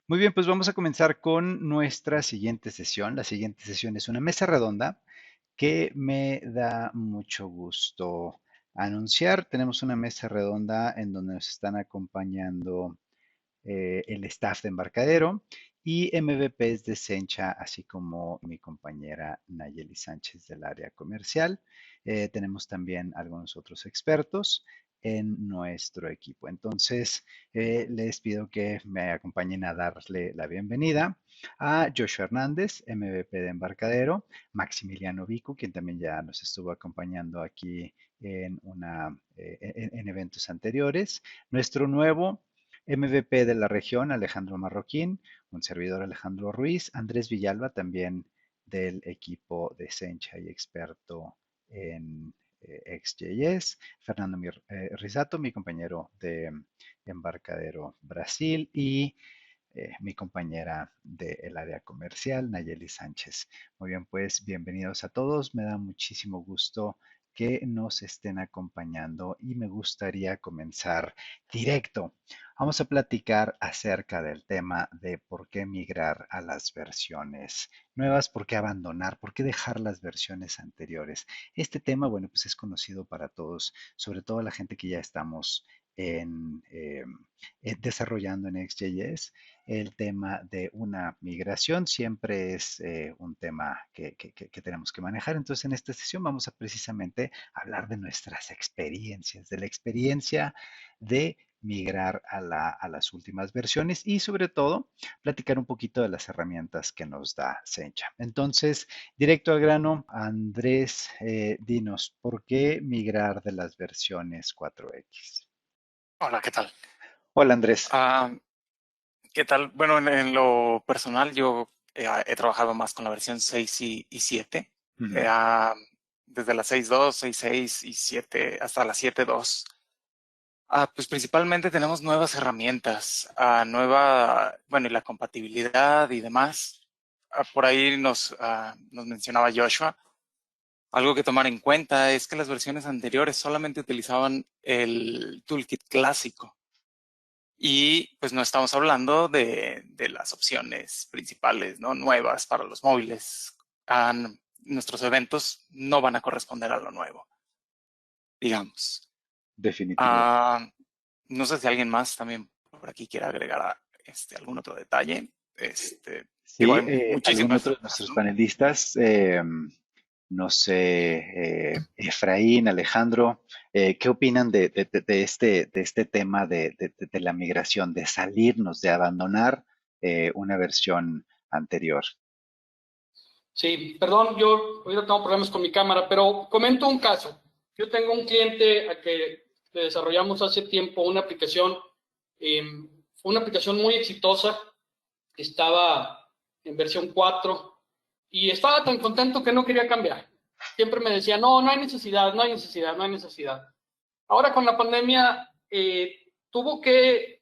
Muy bien, pues vamos a comenzar con nuestra siguiente sesión. La siguiente sesión es una mesa redonda que me da mucho gusto anunciar. Tenemos una mesa redonda en donde nos están acompañando el staff de Embarcadero y MVPs de Sencha, así como mi compañera Nayeli Sánchez del área comercial. Tenemos también algunos otros expertos en nuestro equipo. Entonces, les pido que me acompañen a darle la bienvenida a Joshua Hernández, MVP de Embarcadero, Maximiliano Vico, quien también ya nos estuvo acompañando aquí en eventos anteriores, nuestro nuevo MVP de la región, Alejandro Marroquín, un servidor Alejandro Ruiz, Andrés Villalba, también del equipo de Sencha y experto en XJS, Fernando Risato, mi compañero de Embarcadero Brasil y mi compañera del área comercial, Nayeli Sánchez. Muy bien, pues bienvenidos a todos. Me da muchísimo gusto que nos estén acompañando y me gustaría comenzar directo. Vamos a platicar acerca del tema de por qué migrar a las versiones nuevas, por qué abandonar, por qué dejar las versiones anteriores. Este tema, bueno, pues es conocido para todos, sobre todo la gente que ya estamos desarrollando en XJS. El tema de una migración siempre es un tema que tenemos que manejar. Entonces, en esta sesión vamos a precisamente hablar de nuestras experiencias, de la experiencia de migrar a las últimas versiones y sobre todo platicar un poquito de las herramientas que nos da Sencha. Entonces, directo al grano, Andrés, dinos, ¿por qué migrar de las versiones 4X? Hola, ¿qué tal? Hola, Andrés. Ah, ¿Qué tal? Bueno, en lo personal yo he trabajado más con la versión 6 y 7. Ujú. Eh, Desde la 6.2, 6.6 y 7 hasta la 7.2. Pues principalmente tenemos nuevas herramientas, bueno, y la compatibilidad y demás. Por ahí nos mencionaba Joshua. Algo que tomar en cuenta es que las versiones anteriores solamente utilizaban el toolkit clásico. Y pues no estamos hablando de las opciones principales, ¿no? Nuevas para los móviles. Nuestros eventos no van a corresponder a lo nuevo, digamos. Definitivo. Ah, no sé si alguien más también por aquí quiere agregar algún otro detalle. Digo, Sí, hay algún muchísimas otro de dudas, nuestros ¿no? panelistas, no sé, Efraín, Alejandro, ¿qué opinan de este tema de la migración, de salirnos, de abandonar una versión anterior? Sí, perdón, yo ahorita tengo problemas con mi cámara, pero comento un caso. Yo tengo un cliente a que le desarrollamos hace tiempo una aplicación, fue una aplicación muy exitosa, estaba en versión 4 y estaba tan contento que no quería cambiar. Siempre me decía, no, no hay necesidad, no hay necesidad, no hay necesidad. Ahora con la pandemia tuvo que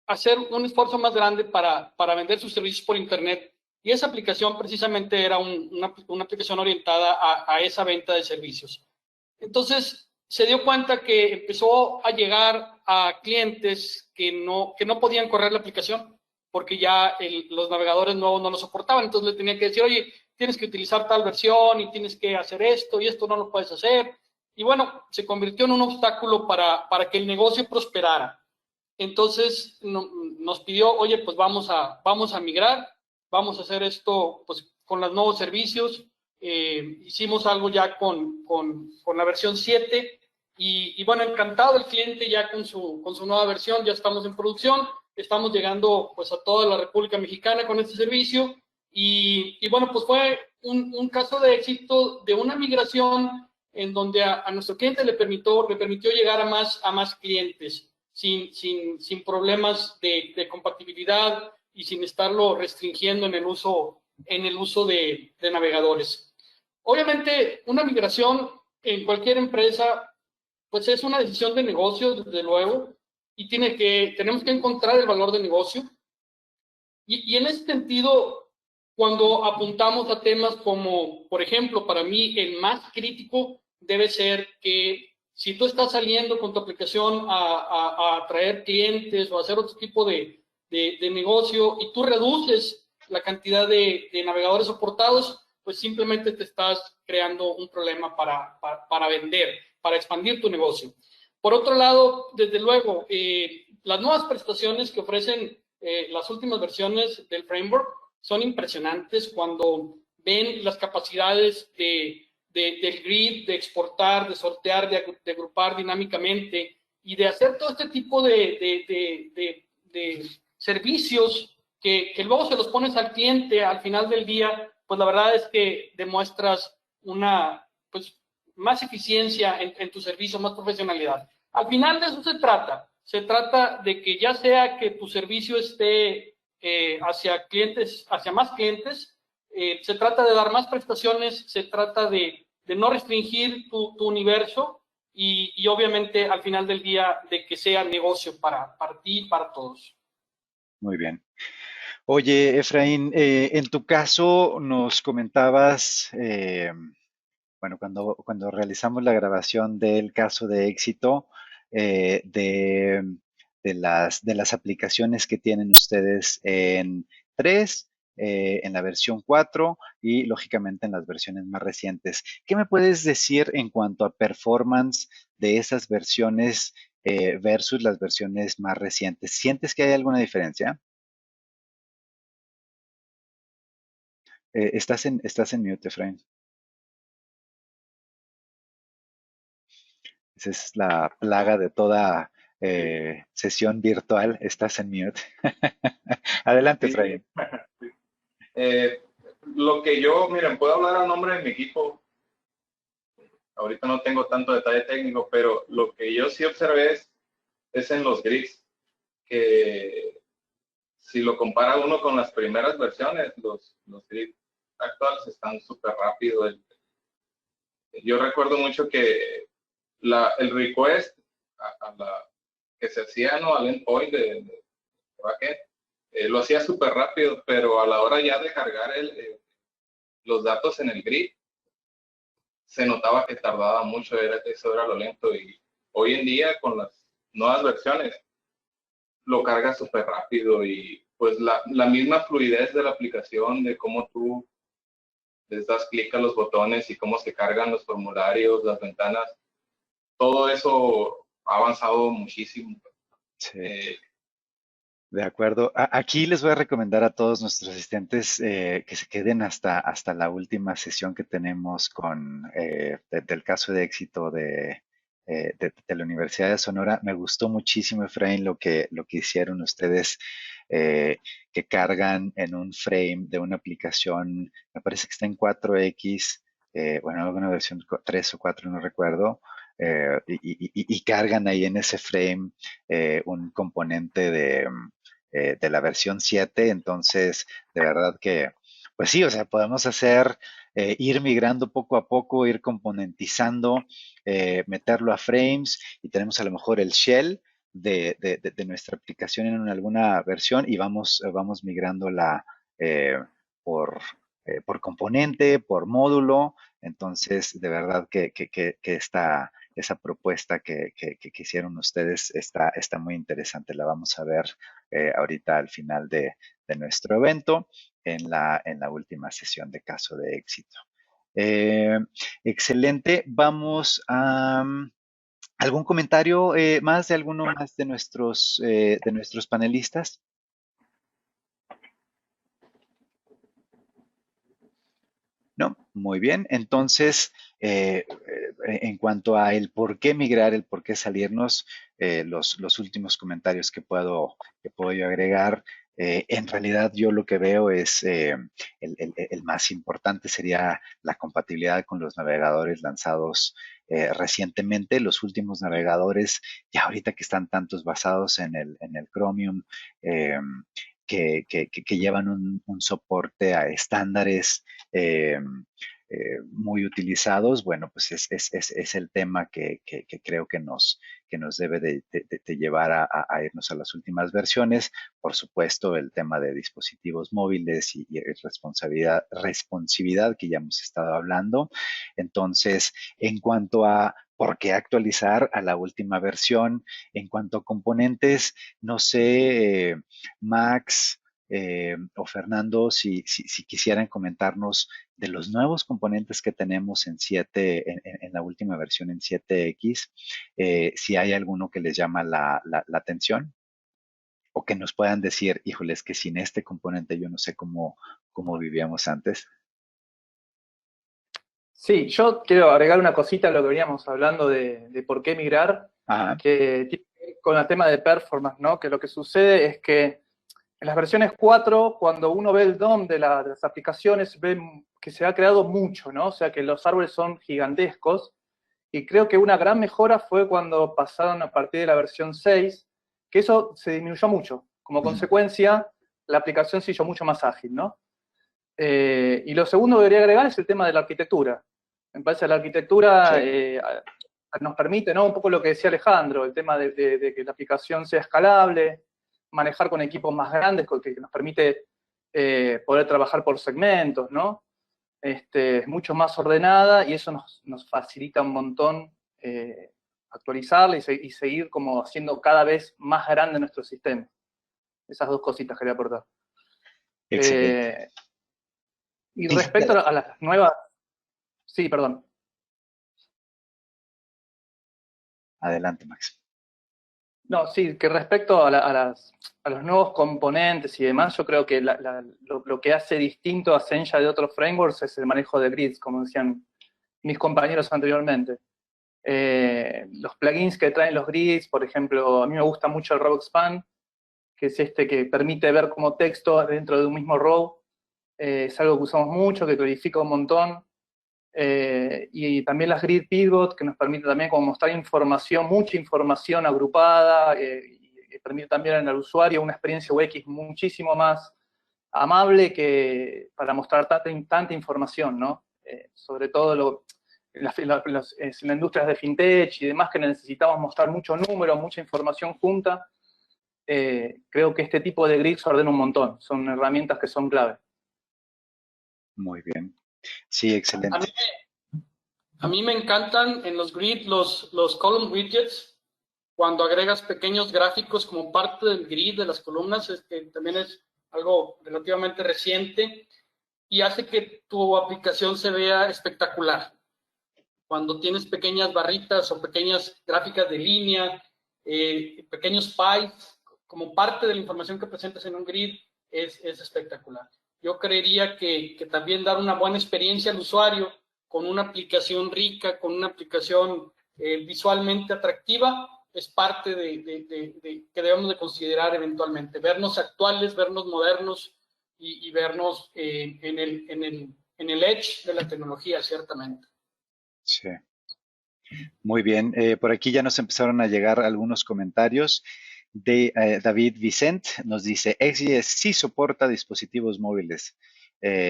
hacer un esfuerzo más grande para vender sus servicios por Internet. Y esa aplicación precisamente era una aplicación orientada a esa venta de servicios. Entonces se dio cuenta que empezó a llegar a clientes que no podían correr la aplicación porque ya los navegadores nuevos no lo soportaban. Entonces le tenía que decir, oye, tienes que utilizar tal versión y tienes que hacer esto y esto no lo puedes hacer. Y bueno, se convirtió en un obstáculo para que el negocio prosperara. Entonces nos pidió, oye, pues vamos a migrar, vamos a hacer esto pues, con los nuevos servicios. Hicimos algo ya con la versión 7 y bueno, encantado el cliente ya con su nueva versión, ya estamos en producción, estamos llegando pues a toda la República Mexicana con este servicio y bueno, pues fue un caso de éxito de una migración en donde a nuestro cliente le permitió llegar a más clientes sin problemas de compatibilidad y sin estarlo restringiendo en el uso de navegadores. Obviamente, una migración en cualquier empresa, pues es una decisión de negocio, desde luego, y tenemos que encontrar el valor de negocio. Y en ese sentido, cuando apuntamos a temas como, por ejemplo, para mí el más crítico debe ser que si tú estás saliendo con tu aplicación a atraer clientes o a hacer otro tipo de negocio y tú reduces la cantidad de navegadores soportados, pues simplemente te estás creando un problema para vender, para expandir tu negocio. Por otro lado, desde luego, las nuevas prestaciones que ofrecen las últimas versiones del framework son impresionantes cuando ven las capacidades del grid, de exportar, de sortear, de agrupar dinámicamente y de hacer todo este tipo de servicios que luego se los pones al cliente al final del día, pues la verdad es que demuestras una, pues, más eficiencia en tu servicio, más profesionalidad. Al final de eso se trata de que ya sea que tu servicio esté hacia clientes, hacia más clientes, se trata de dar más prestaciones, se trata de no restringir tu universo y obviamente al final del día de que sea negocio para ti y para todos. Muy bien. Oye, Efraín, en tu caso nos comentabas, bueno, cuando realizamos la grabación del caso de éxito, eh, de, de las aplicaciones que tienen ustedes en 3, en la versión 4 y lógicamente en las versiones más recientes. ¿Qué me puedes decir en cuanto a performance de esas versiones versus las versiones más recientes? ¿Sientes que hay alguna diferencia? Estás en mute, Efraín. Esa es la plaga de toda sesión virtual. Estás en mute. Adelante, Sí. Efraín. Lo que yo, miren, puedo hablar a nombre de mi equipo. Ahorita no tengo tanto detalle técnico, pero lo que yo sí observé es en los grids, que si lo compara uno con las primeras versiones, los grids actuales están súper rápidos. Yo recuerdo mucho que el request que se hacía, ¿no?, al endpoint de backend, lo hacía súper rápido, pero a la hora ya de cargar los datos en el grid, se notaba que tardaba mucho, eso era lo lento. Y hoy en día, con las nuevas versiones, lo carga súper rápido y pues la misma fluidez de la aplicación, de cómo tú les das clic a los botones y cómo se cargan los formularios, las ventanas, todo eso ha avanzado muchísimo. Sí. De acuerdo. Aquí les voy a recomendar a todos nuestros asistentes que se queden hasta la última sesión que tenemos del caso de éxito de la Universidad de Sonora. Me gustó muchísimo, Efraín, lo que hicieron ustedes, que cargan en un frame de una aplicación, me parece que está en 4X, bueno, alguna versión 3 o 4, no recuerdo, y cargan ahí en ese frame un componente de la versión 7. Entonces, de verdad que, pues sí, o sea, podemos ir migrando poco a poco, ir componentizando, meterlo a frames y tenemos a lo mejor el shell de nuestra aplicación en alguna versión y vamos migrándola eh, por, por componente, por módulo. Entonces, de verdad que esa propuesta que hicieron ustedes está muy interesante. La vamos a ver ahorita al final de nuestro evento en la última sesión de caso de éxito. Excelente. Vamos a algún comentario más de alguno más de nuestros panelistas. ¿No? Muy bien. Entonces, en cuanto a el por qué migrar, el por qué salirnos, los últimos comentarios que puedo yo agregar, en realidad yo lo que veo es el más importante sería la compatibilidad con los navegadores lanzados recientemente. Los últimos navegadores, ya ahorita que están tantos basados en el Chromium, eh, que llevan un soporte a estándares eh, muy utilizados, bueno, pues es el tema que creo que nos debe de llevar a irnos a las últimas versiones. Por supuesto, el tema de dispositivos móviles y responsividad que ya hemos estado hablando. Entonces, en cuanto a por qué actualizar a la última versión, en cuanto a componentes, no sé, Max o Fernando, si quisieran comentarnos de los nuevos componentes que tenemos en 7, en la última versión en 7X, si hay alguno que les llama la atención o que nos puedan decir, híjole, es que sin este componente yo no sé cómo vivíamos antes. Sí, yo quiero agregar una cosita a lo que veníamos hablando de por qué migrar, Ajá. que tiene que ver con el tema de performance, ¿no? Que lo que sucede es que en las versiones 4, cuando uno ve el DOM de las aplicaciones, ve que se ha creado mucho, ¿no? O sea, que los árboles son gigantescos. Y creo que una gran mejora fue cuando pasaron a partir de la versión 6, que eso se disminuyó mucho. Como consecuencia, la aplicación se hizo mucho más ágil, ¿no? Y lo segundo que debería agregar es el tema de la arquitectura. Me parece que la arquitectura nos permite, ¿no? Un poco lo que decía Alejandro, el tema de que la aplicación sea escalable, manejar con equipos más grandes, que nos permite poder trabajar por segmentos, ¿no? Es mucho más ordenada y eso nos facilita un montón actualizarla y seguir como haciendo cada vez más grande nuestro sistema. Esas dos cositas quería aportar. Excelente. Y respecto a las nuevas... Sí, perdón. Adelante, Max. No, sí, que respecto a los nuevos componentes y demás, yo creo que lo que hace distinto a Sencha de otros frameworks es el manejo de grids, como decían mis compañeros anteriormente. Los plugins que traen los grids, por ejemplo, a mí me gusta mucho el row expand, que es este que permite ver como texto dentro de un mismo row. Es algo que usamos mucho, que clarifica un montón. Y también las grid pivot, que nos permite también como mostrar información, mucha información agrupada, y permite también al usuario una experiencia UX muchísimo más amable que para mostrar tanta información, ¿no? Sobre todo en las industrias de fintech y demás, que necesitamos mostrar mucho número, mucha información junta. Creo que este tipo de grids ordena un montón, son herramientas que son clave. Muy bien. Sí, excelente. A mí me encantan en los grid los column widgets, cuando agregas pequeños gráficos como parte del grid de las columnas, también es algo relativamente reciente y hace que tu aplicación se vea espectacular. Cuando tienes pequeñas barritas o pequeñas gráficas de línea, pequeños pies, como parte de la información que presentas en un grid, es espectacular. Yo creería que también dar una buena experiencia al usuario con una aplicación rica, con una aplicación visualmente atractiva, es parte que debemos de considerar eventualmente. Vernos actuales, vernos modernos y vernos en el edge de la tecnología, ciertamente. Sí. Muy bien. Por aquí ya nos empezaron a llegar algunos comentarios. De David Vicent nos dice, XJS sí soporta dispositivos móviles,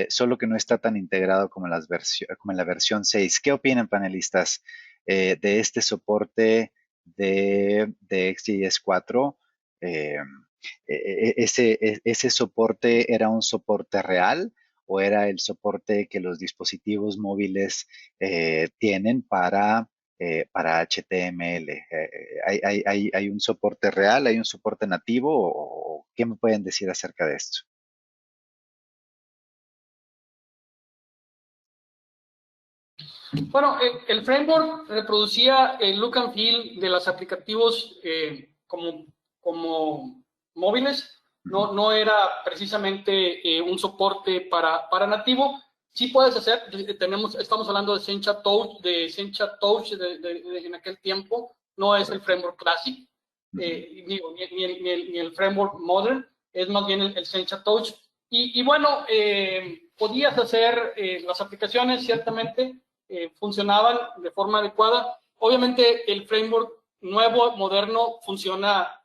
solo que no está tan integrado como en la versión 6. ¿Qué opinan, panelistas, de este soporte de XJS 4? ¿Ese soporte era un soporte real o era el soporte que los dispositivos móviles tienen para HTML? ¿Hay un soporte real? ¿Hay un soporte nativo? ¿O qué me pueden decir acerca de esto? Bueno, el framework reproducía el look and feel de los aplicativos como móviles. No era precisamente un soporte para nativo. Sí puedes hacer, estamos hablando de Sencha Touch, en aquel tiempo, no es el framework Classic, ni el framework Modern, es más bien el Sencha Touch. Y bueno, podías hacer las aplicaciones, ciertamente, funcionaban de forma adecuada. Obviamente, el framework nuevo, moderno, funciona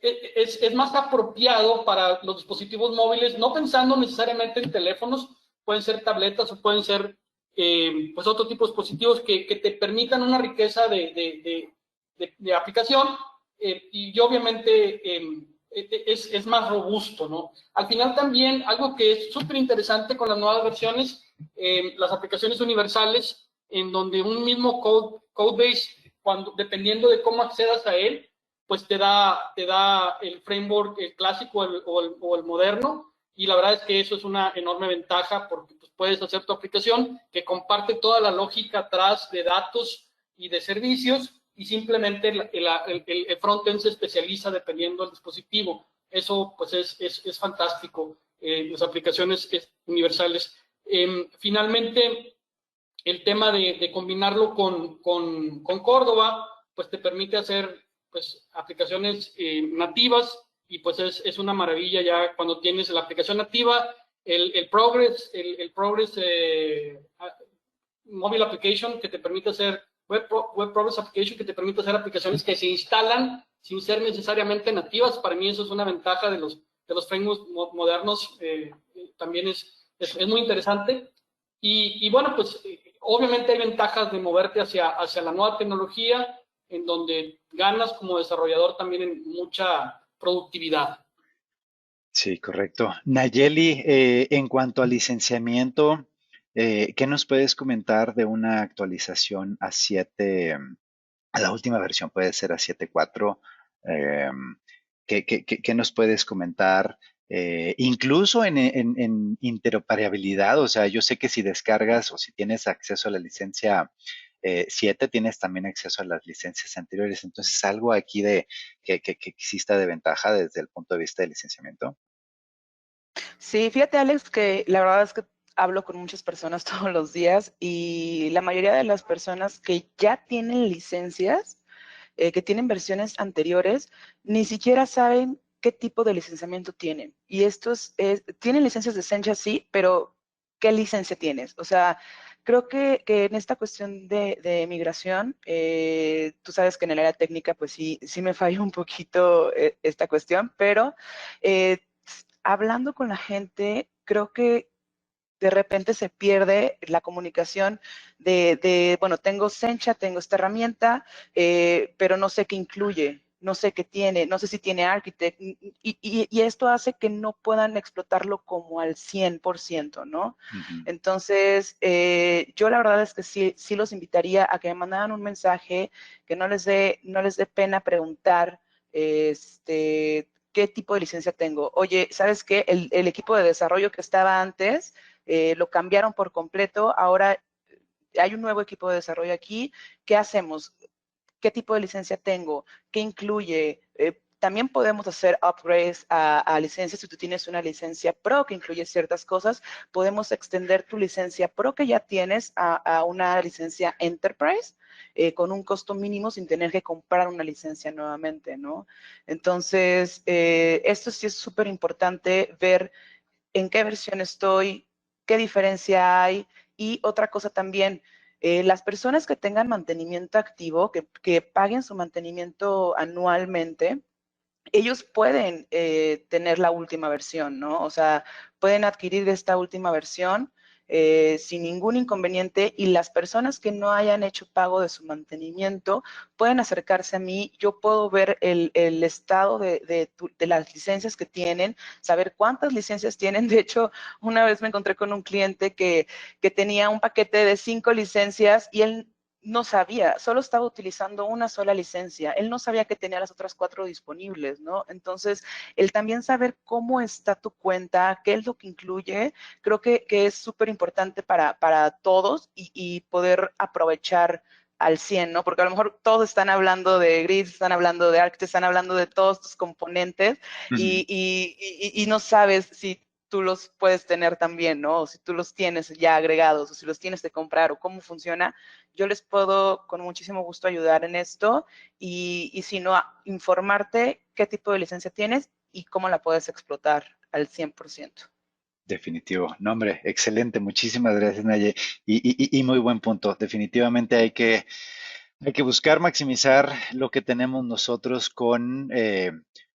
es más apropiado para los dispositivos móviles, no pensando necesariamente en teléfonos, pueden ser tabletas o pueden ser pues otro tipo de dispositivos que te permitan una riqueza de aplicación y obviamente es más robusto, ¿no? Al final también algo que es súper interesante con las nuevas versiones, las aplicaciones universales, en donde un mismo codebase, dependiendo de cómo accedas a él, pues te da el framework el clásico o el moderno, y la verdad es que eso es una enorme ventaja porque pues, puedes hacer tu aplicación que comparte toda la lógica atrás de datos y de servicios, y simplemente el frontend se especializa dependiendo del dispositivo. Eso pues es fantástico, las aplicaciones universales. Finalmente, el tema de combinarlo con Córdoba, pues te permite hacer pues, aplicaciones nativas, y pues es una maravilla ya cuando tienes la aplicación nativa, el Progress Mobile Application que te permite hacer Web Progress Application que te permite hacer aplicaciones que se instalan sin ser necesariamente nativas. Para mí eso es una ventaja de los frameworks modernos, también es muy interesante. Y bueno, pues obviamente hay ventajas de moverte hacia la nueva tecnología, en donde ganas como desarrollador también en mucha productividad. Sí, correcto. Nayeli, en cuanto al licenciamiento, ¿qué nos puedes comentar de una actualización a 7, a la última versión? Puede ser a 7.4. ¿Qué nos puedes comentar? Incluso en interoperabilidad, o sea, yo sé que si descargas o si tienes acceso a la licencia 7, tienes también acceso a las licencias anteriores. Entonces, algo aquí que exista de ventaja desde el punto de vista del licenciamiento. Sí, fíjate, Alex, que la verdad es que hablo con muchas personas todos los días y la mayoría de las personas que ya tienen licencias, que tienen versiones anteriores, ni siquiera saben qué tipo de licenciamiento tienen. Y estos tienen licencias de Sencha, sí, pero ¿qué licencia tienes? O sea, creo que en esta cuestión de migración, tú sabes que en el área técnica, pues sí me falla un poquito esta cuestión, pero hablando con la gente, creo que de repente se pierde la comunicación bueno, tengo Sencha, tengo esta herramienta, pero no sé qué incluye, no sé qué tiene, no sé si tiene Architect, y esto hace que no puedan explotarlo como al 100%, ¿no? Ujú. Entonces, yo la verdad es que sí los invitaría a que me mandaran un mensaje, que no les dé pena preguntar, qué tipo de licencia tengo. Oye, ¿sabes qué? El equipo de desarrollo que estaba antes, lo cambiaron por completo, ahora hay un nuevo equipo de desarrollo aquí, ¿qué hacemos? ¿Qué tipo de licencia tengo? ¿Qué incluye? También podemos hacer upgrades a licencias. Si tú tienes una licencia Pro que incluye ciertas cosas, podemos extender tu licencia Pro que ya tienes a una licencia Enterprise con un costo mínimo sin tener que comprar una licencia nuevamente, ¿no? Entonces, esto sí es súper importante ver en qué versión estoy, qué diferencia hay. Y otra cosa también, las personas que tengan mantenimiento activo, que paguen su mantenimiento anualmente, ellos pueden tener la última versión, ¿no? O sea, pueden adquirir esta última versión sin ningún inconveniente, y las personas que no hayan hecho pago de su mantenimiento pueden acercarse a mí. Yo puedo ver el estado de las licencias que tienen, saber cuántas licencias tienen. De hecho, una vez me encontré con un cliente que tenía un paquete de 5 licencias y él no sabía, solo estaba utilizando una sola licencia. Él no sabía que tenía las otras 4 disponibles, ¿no? Entonces, el también saber cómo está tu cuenta, qué es lo que incluye, creo que es súper importante para todos y poder aprovechar al 100, ¿no? Porque a lo mejor todos están hablando de Grid, están hablando de Architect, están hablando de todos tus componentes y no sabes si tú los puedes tener también, ¿no? O si tú los tienes ya agregados, o si los tienes que comprar, o cómo funciona. Yo les puedo con muchísimo gusto ayudar en esto y si no, informarte qué tipo de licencia tienes y cómo la puedes explotar al 100%. Definitivo. No, hombre, excelente. Muchísimas gracias, Naye. Y muy buen punto. Definitivamente hay que buscar maximizar lo que tenemos nosotros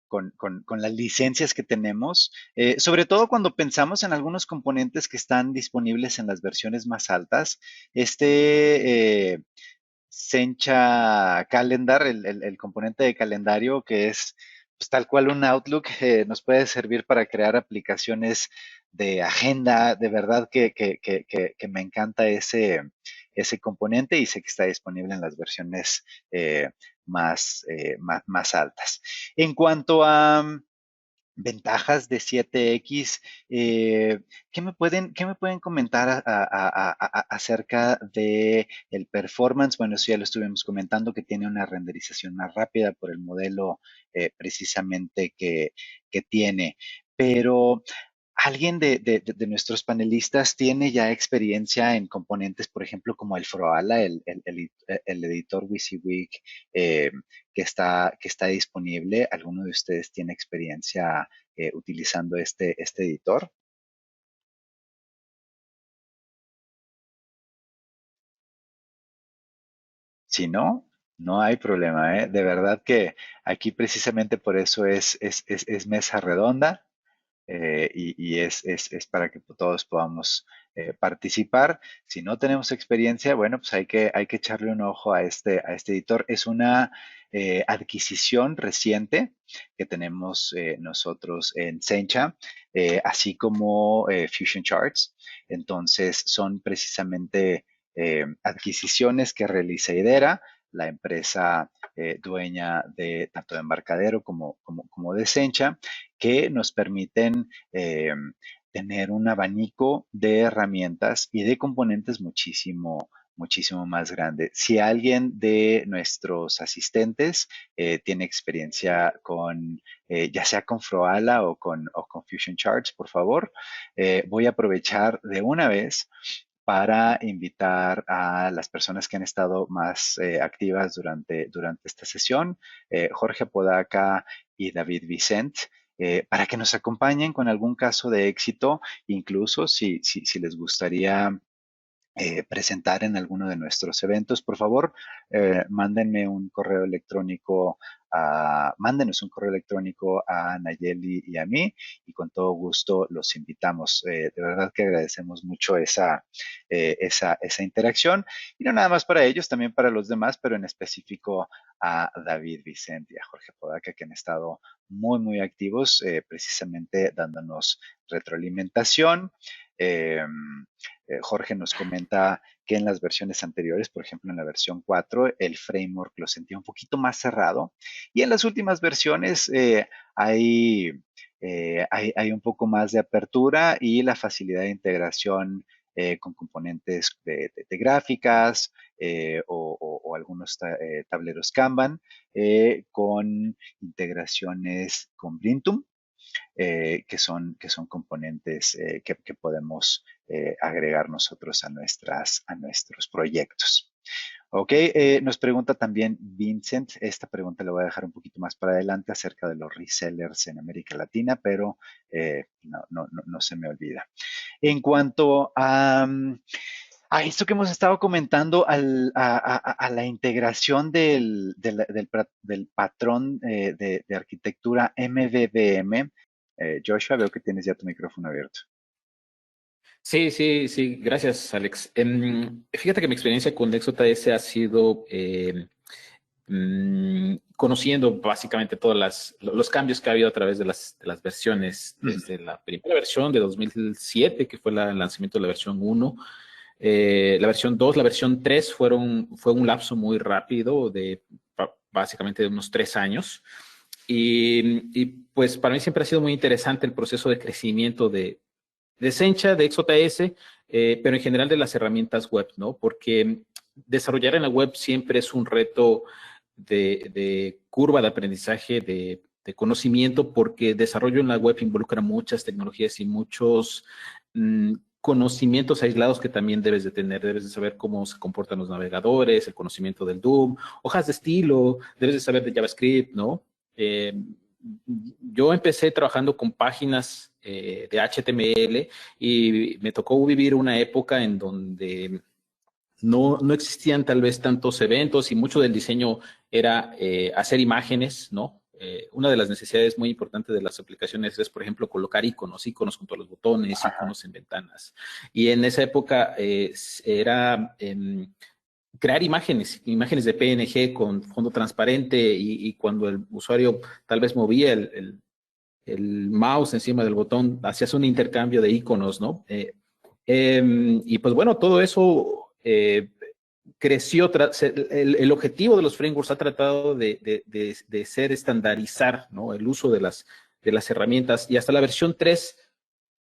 con las licencias que tenemos, sobre todo cuando pensamos en algunos componentes que están disponibles en las versiones más altas. Sencha Calendar, el componente de calendario que es pues, tal cual un Outlook, nos puede servir para crear aplicaciones de agenda. De verdad que me encanta ese componente y sé que está disponible en las versiones más altas. En cuanto a ventajas de 7X, qué me pueden comentar acerca de el performance? Bueno, eso ya lo estuvimos comentando, que tiene una renderización más rápida por el modelo precisamente que tiene, pero ¿alguien de nuestros panelistas tiene ya experiencia en componentes, por ejemplo, como el Froala, el editor WYSIWYG eh, que está disponible? ¿Alguno de ustedes tiene experiencia utilizando este editor? Si no, no hay problema, ¿eh? De verdad que aquí precisamente por eso es mesa redonda. Y es para que todos podamos participar. Si no tenemos experiencia, bueno, pues hay que echarle un ojo a este editor. Es una adquisición reciente que tenemos nosotros en Sencha, así como Fusion Charts. Entonces, son precisamente adquisiciones que realiza IDERA, la empresa dueña de tanto de Embarcadero como de Sencha, que nos permiten tener un abanico de herramientas y de componentes muchísimo más grande. Si alguien de nuestros asistentes tiene experiencia ya sea con Froala o con Fusion Charts, por favor, voy a aprovechar de una vez para invitar a las personas que han estado más activas durante esta sesión, Jorge Apodaca y David Vicent, para que nos acompañen con algún caso de éxito, incluso si les gustaría presentar en alguno de nuestros eventos. Por favor, mándenos un correo electrónico a Nayeli y a mí, y con todo gusto los invitamos. De verdad que agradecemos mucho esa interacción, y no nada más para ellos, también para los demás, pero en específico a David Vicente y a Jorge Podaca, que han estado muy activos, precisamente dándonos retroalimentación. Jorge nos comenta que en las versiones anteriores, por ejemplo en la versión 4, el framework lo sentía un poquito más cerrado, y en las últimas versiones hay un poco más de apertura y la facilidad de integración con componentes de gráficas o algunos tableros Kanban, con integraciones con Blintum, que son componentes que podemos agregar nosotros a nuestros proyectos. Ok, nos pregunta también Vincent, esta pregunta la voy a dejar un poquito más para adelante, acerca de los resellers en América Latina, pero no se me olvida. En cuanto a esto que hemos estado comentando, a la integración del patrón de arquitectura MVVM, Joshua, veo que tienes ya tu micrófono abierto. Sí, sí, sí, gracias, Alex. Fíjate que mi experiencia con DexJS ha sido conociendo básicamente todos los cambios que ha habido a través de las versiones, desde la primera versión de 2007, que fue el lanzamiento de la versión 1, la versión 2, la versión 3 fue un lapso muy rápido de básicamente de unos 3 años. Y pues para mí siempre ha sido muy interesante el proceso de crecimiento de Sencha, de XJS, pero en general de las herramientas web, ¿no? Porque desarrollar en la web siempre es un reto de curva de aprendizaje, de conocimiento, porque desarrollo en la web involucra muchas tecnologías y muchos conocimientos aislados que también debes de tener. Debes de saber cómo se comportan los navegadores, el conocimiento del DOM, hojas de estilo, debes de saber de JavaScript, ¿no? Yo empecé trabajando con páginas de HTML y me tocó vivir una época en donde no existían tal vez tantos eventos y mucho del diseño era hacer imágenes, ¿no? una de las necesidades muy importantes de las aplicaciones es, por ejemplo, colocar iconos junto a los botones, iconos en ventanas. Y en esa época era crear imágenes de PNG con fondo transparente y cuando el usuario tal vez movía el mouse encima del botón, hacías un intercambio de iconos, ¿no? Y pues bueno, todo eso creció. El objetivo de los frameworks ha tratado de ser estandarizar, ¿no? El uso de las herramientas, y hasta la versión 3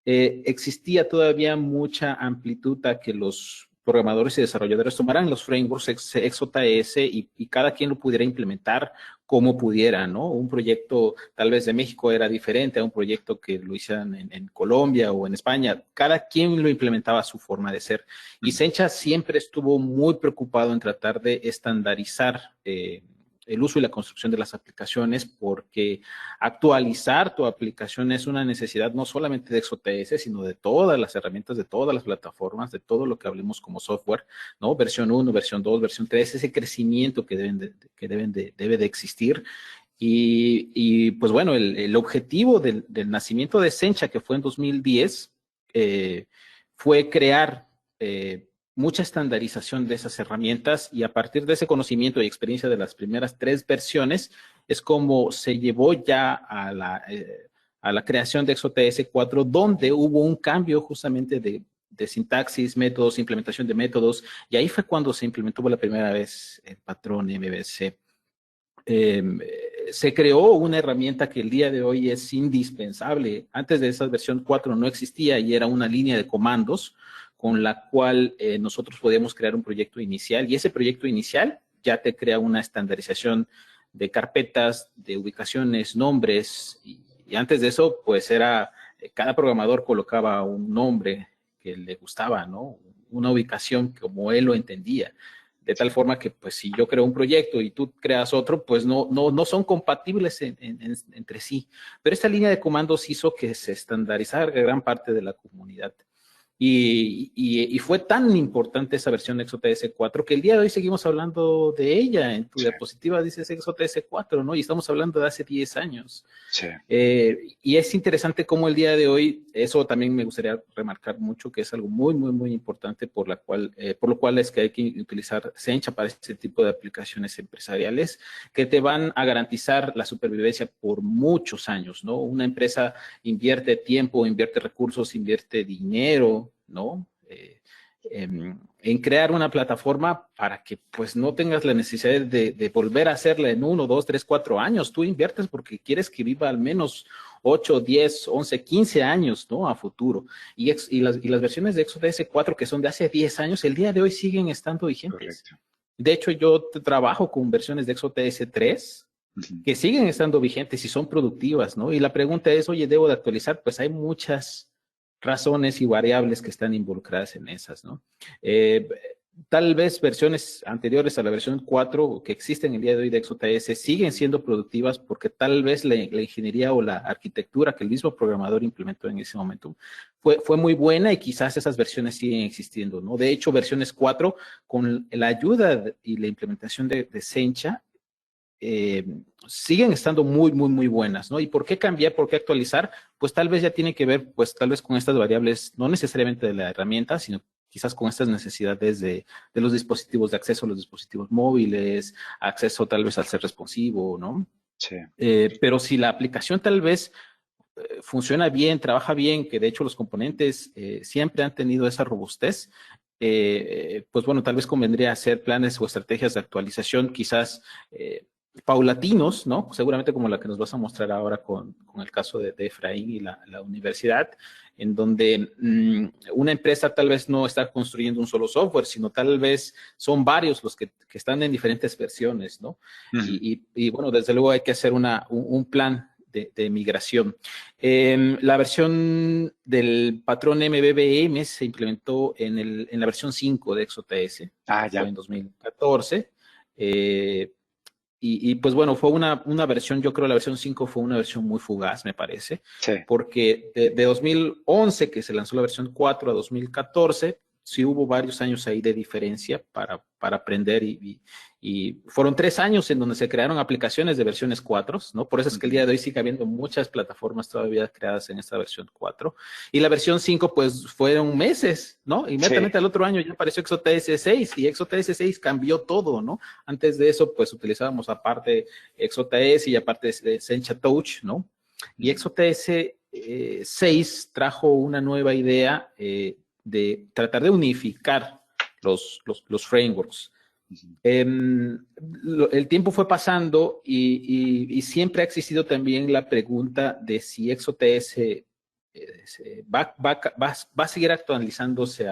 existía todavía mucha amplitud a que los programadores y desarrolladores tomaran los frameworks XJS y cada quien lo pudiera implementar como pudiera, ¿no? Un proyecto tal vez de México era diferente a un proyecto que lo hicieran en Colombia o en España. Cada quien lo implementaba a su forma de ser. Y Sencha siempre estuvo muy preocupado en tratar de estandarizar el uso y la construcción de las aplicaciones, porque actualizar tu aplicación es una necesidad no solamente de XJS, sino de todas las herramientas, de todas las plataformas, de todo lo que hablemos como software, ¿no? Versión 1, versión 2, versión 3, ese crecimiento que debe de existir. Y pues bueno, el objetivo del nacimiento de Sencha, que fue en 2010, fue crear mucha estandarización de esas herramientas, y a partir de ese conocimiento y experiencia de las primeras 3 versiones es como se llevó ya a la creación de XJS 4, donde hubo un cambio justamente de sintaxis, métodos, implementación de métodos, y ahí fue cuando se implementó por la primera vez el patrón MVC. Se creó una herramienta que el día de hoy es indispensable. Antes de esa versión 4 no existía, y era una línea de comandos con la cual nosotros podíamos crear un proyecto inicial, y ese proyecto inicial ya te crea una estandarización de carpetas, de ubicaciones, nombres, y antes de eso, pues era, cada programador colocaba un nombre que le gustaba, ¿no? Una ubicación como él lo entendía. De tal forma que, pues, si yo creo un proyecto y tú creas otro, pues no son compatibles entre sí. Pero esta línea de comandos hizo que se estandarizara gran parte de la comunidad. Y fue tan importante esa versión de XJS 4 que el día de hoy seguimos hablando de ella. En tu diapositiva dices XJS 4, ¿no? Y estamos hablando de hace 10 años. Sí. Y es interesante cómo el día de hoy, eso también me gustaría remarcar mucho, que es algo muy, muy, muy importante por lo cual es que hay que utilizar Sencha para este tipo de aplicaciones empresariales que te van a garantizar la supervivencia por muchos años, ¿no? Una empresa invierte tiempo, invierte recursos, invierte dinero, ¿no? En crear una plataforma para que pues no tengas la necesidad de volver a hacerla en 1, 2, 3, 4 años. Tú inviertes porque quieres que viva al menos 8, 10, 11, 15 años, ¿no? A futuro. Y las versiones de XJS 4 que son de hace 10 años, el día de hoy siguen estando vigentes. Correcto. De hecho, yo trabajo con versiones de XJS 3 que siguen estando vigentes y son productivas, ¿no? Y la pregunta es, oye, ¿debo de actualizar? Pues hay muchas razones y variables que están involucradas en esas, ¿no? Tal vez versiones anteriores a la versión 4 que existen el día de hoy de XJS siguen siendo productivas porque tal vez la ingeniería o la arquitectura que el mismo programador implementó en ese momento fue muy buena, y quizás esas versiones siguen existiendo, ¿no? De hecho, versiones 4, con la ayuda y la implementación de Sencha, siguen estando muy, muy, muy buenas, ¿no? ¿Y por qué cambiar, por qué actualizar? Pues tal vez ya tiene que ver, pues tal vez con estas variables, no necesariamente de la herramienta, sino quizás con estas necesidades de los dispositivos de acceso, los dispositivos móviles, acceso tal vez al ser responsivo, ¿no? Sí. Pero si la aplicación tal vez funciona bien, trabaja bien, que de hecho los componentes siempre han tenido esa robustez, pues bueno, tal vez convendría hacer planes o estrategias de actualización, quizás paulatinos, ¿no? Seguramente como la que nos vas a mostrar ahora con el caso de Efraín y la universidad, en donde una empresa tal vez no está construyendo un solo software, sino tal vez son varios los que están en diferentes versiones, ¿no? Y bueno, desde luego hay que hacer un plan de migración. La versión del patrón MVVM se implementó en la versión 5 de XJS. Ya. Fue en 2014. Y pues bueno, fue una versión, yo creo la versión 5 fue una versión muy fugaz, me parece. Sí. Porque de 2011, que se lanzó la versión 4, a 2014, sí hubo varios años ahí de diferencia para aprender y fueron 3 años en donde se crearon aplicaciones de versiones 4, ¿no? Por eso es que el día de hoy sigue habiendo muchas plataformas todavía creadas en esta versión 4. Y la versión 5, pues, fueron meses, ¿no? Inmediatamente al otro año ya apareció XOTS 6 y XOTS 6 cambió todo, ¿no? Antes de eso, pues, utilizábamos aparte XOTS y aparte de Sencha Touch, ¿no? Y XOTS 6 trajo una nueva idea de tratar de unificar los frameworks. El tiempo fue pasando y siempre ha existido también la pregunta de si XOTS va a seguir actualizándose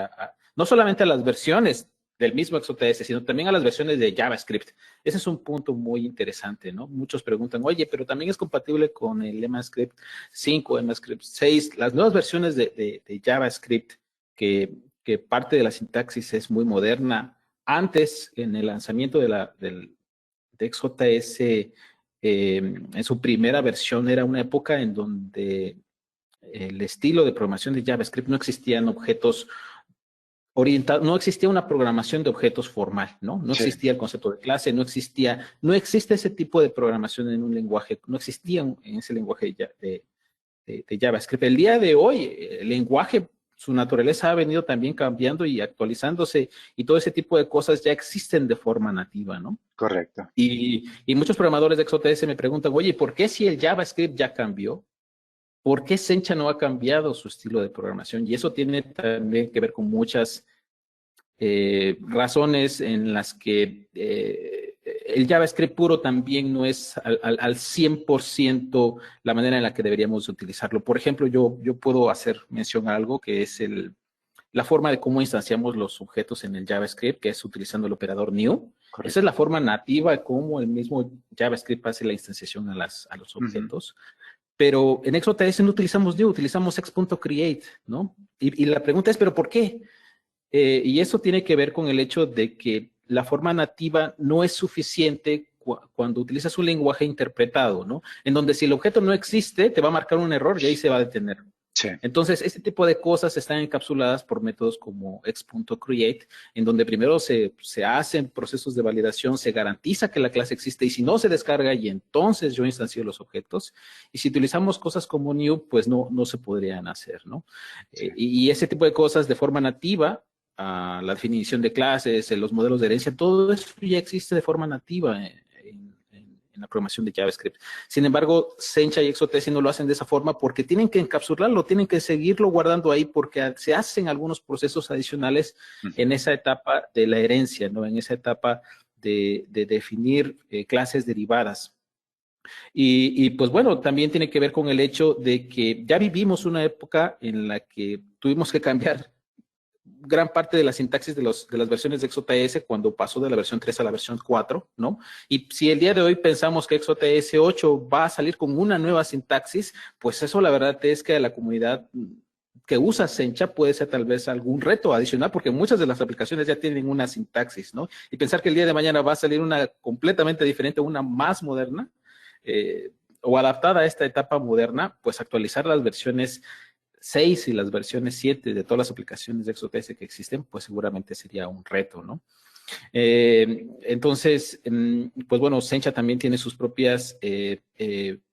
no solamente a las versiones del mismo XOTS, sino también a las versiones de JavaScript. Ese es un punto muy interesante, ¿no? Muchos preguntan, oye, pero también es compatible con el EMAScript 5, EMAScript 6, las nuevas versiones de JavaScript, que parte de la sintaxis es muy moderna. Antes, en el lanzamiento de XOTS, en su primera versión, era una época en donde el estilo de programación de JavaScript no existían objetos orientados, no existía una programación de objetos formal, ¿no? No existía el concepto de clase, no existe ese tipo de programación en un lenguaje, no existía en ese lenguaje de JavaScript. El día de hoy, el lenguaje, su naturaleza ha venido también cambiando y actualizándose y todo ese tipo de cosas ya existen de forma nativa, ¿no? Correcto. Y muchos programadores de XOTS me preguntan, oye, ¿por qué si el JavaScript ya cambió? ¿Por qué Sencha no ha cambiado su estilo de programación? Y eso tiene también que ver con muchas razones en las que el JavaScript puro también no es al 100% la manera en la que deberíamos utilizarlo. Por ejemplo, yo puedo hacer mención a algo que es la forma de cómo instanciamos los objetos en el JavaScript, que es utilizando el operador new. Correcto. Esa es la forma nativa de cómo el mismo JavaScript hace la instanciación a los objetos. Pero en XOTS no utilizamos new, utilizamos x.create, ¿no? Y la pregunta es, ¿pero por qué? Y eso tiene que ver con el hecho de que la forma nativa no es suficiente cuando utilizas un lenguaje interpretado, ¿no? En donde si el objeto no existe, te va a marcar un error y ahí se va a detener. Sí. Entonces, este tipo de cosas están encapsuladas por métodos como x.create, en donde primero se hacen procesos de validación, se garantiza que la clase existe y si no se descarga y entonces yo instancio los objetos. Y si utilizamos cosas como new, pues no se podrían hacer, ¿no? Sí. Y ese tipo de cosas de forma nativa, la definición de clases, los modelos de herencia, todo eso ya existe de forma nativa en la programación de JavaScript. Sin embargo, Sencha y XOTS no lo hacen de esa forma porque tienen que encapsularlo, tienen que seguirlo guardando ahí porque se hacen algunos procesos adicionales en esa etapa de la herencia, ¿no? En esa etapa de definir clases derivadas. Y pues bueno, también tiene que ver con el hecho de que ya vivimos una época en la que tuvimos que cambiar gran parte de la sintaxis de las versiones de XOTS cuando pasó de la versión 3 a la versión 4, ¿no? Y si el día de hoy pensamos que XOTS 8 va a salir con una nueva sintaxis, pues eso la verdad es que a la comunidad que usa Sencha puede ser tal vez algún reto adicional porque muchas de las aplicaciones ya tienen una sintaxis, ¿no? Y pensar que el día de mañana va a salir una completamente diferente, una más moderna o adaptada a esta etapa moderna, pues actualizar las versiones 6 y las versiones 7 de todas las aplicaciones de XOTS que existen, pues seguramente sería un reto, ¿no? Entonces, pues bueno, Sencha también tiene sus propias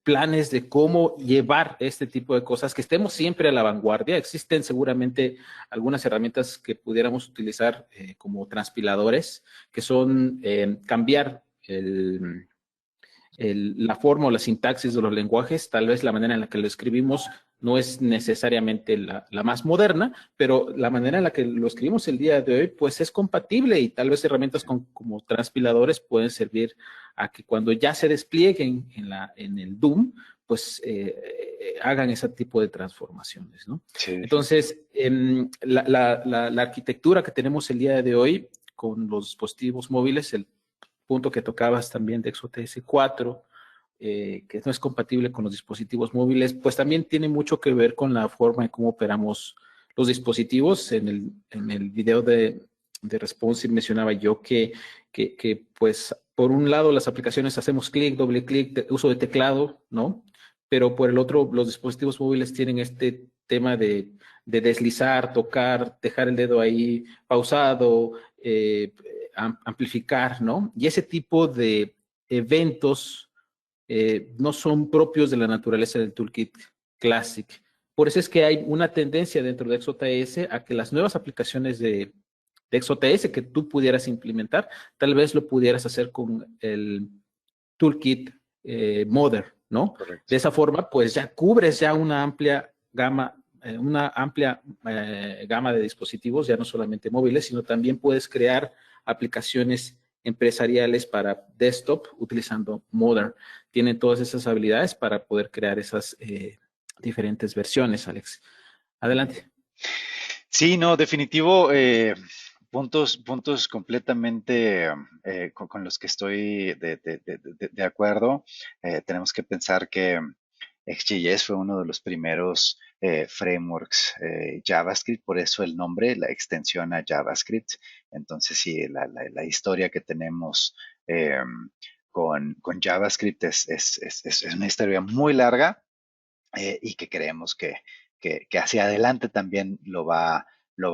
planes de cómo llevar este tipo de cosas, que estemos siempre a la vanguardia. Existen seguramente algunas herramientas que pudiéramos utilizar como transpiladores, que son cambiar la forma o la sintaxis de los lenguajes. Tal vez la manera en la que lo escribimos no es necesariamente la más moderna, pero la manera en la que lo escribimos el día de hoy, pues es compatible y tal vez herramientas como transpiladores pueden servir a que cuando ya se desplieguen en el DOM, pues hagan ese tipo de transformaciones, ¿no? Sí. Entonces, la arquitectura que tenemos el día de hoy con los dispositivos móviles, el punto que tocabas también de XOTS 4, que no es compatible con los dispositivos móviles, pues también tiene mucho que ver con la forma en cómo operamos los dispositivos. En el video de Responsive mencionaba yo que pues por un lado las aplicaciones hacemos clic, doble clic, uso de teclado, ¿no? Pero por el otro los dispositivos móviles tienen este tema de deslizar, tocar, dejar el dedo ahí pausado, amplificar, ¿no? Y ese tipo de eventos no son propios de la naturaleza del Toolkit Classic. Por eso es que hay una tendencia dentro de XJS a que las nuevas aplicaciones de XJS que tú pudieras implementar, tal vez lo pudieras hacer con el Toolkit Modern, ¿no? Correcto. De esa forma, pues ya cubres ya una amplia gama de dispositivos, ya no solamente móviles, sino también puedes crear aplicaciones empresariales para desktop utilizando Modern. Tienen todas esas habilidades para poder crear esas diferentes versiones, Alex. Adelante. Sí, no, definitivo, puntos completamente con los que estoy de acuerdo. Tenemos que pensar que XJS fue uno de los primeros frameworks JavaScript, por eso el nombre, la extensión a JavaScript. Entonces, sí, la historia que tenemos con JavaScript es una historia muy larga y que creemos que hacia adelante también lo va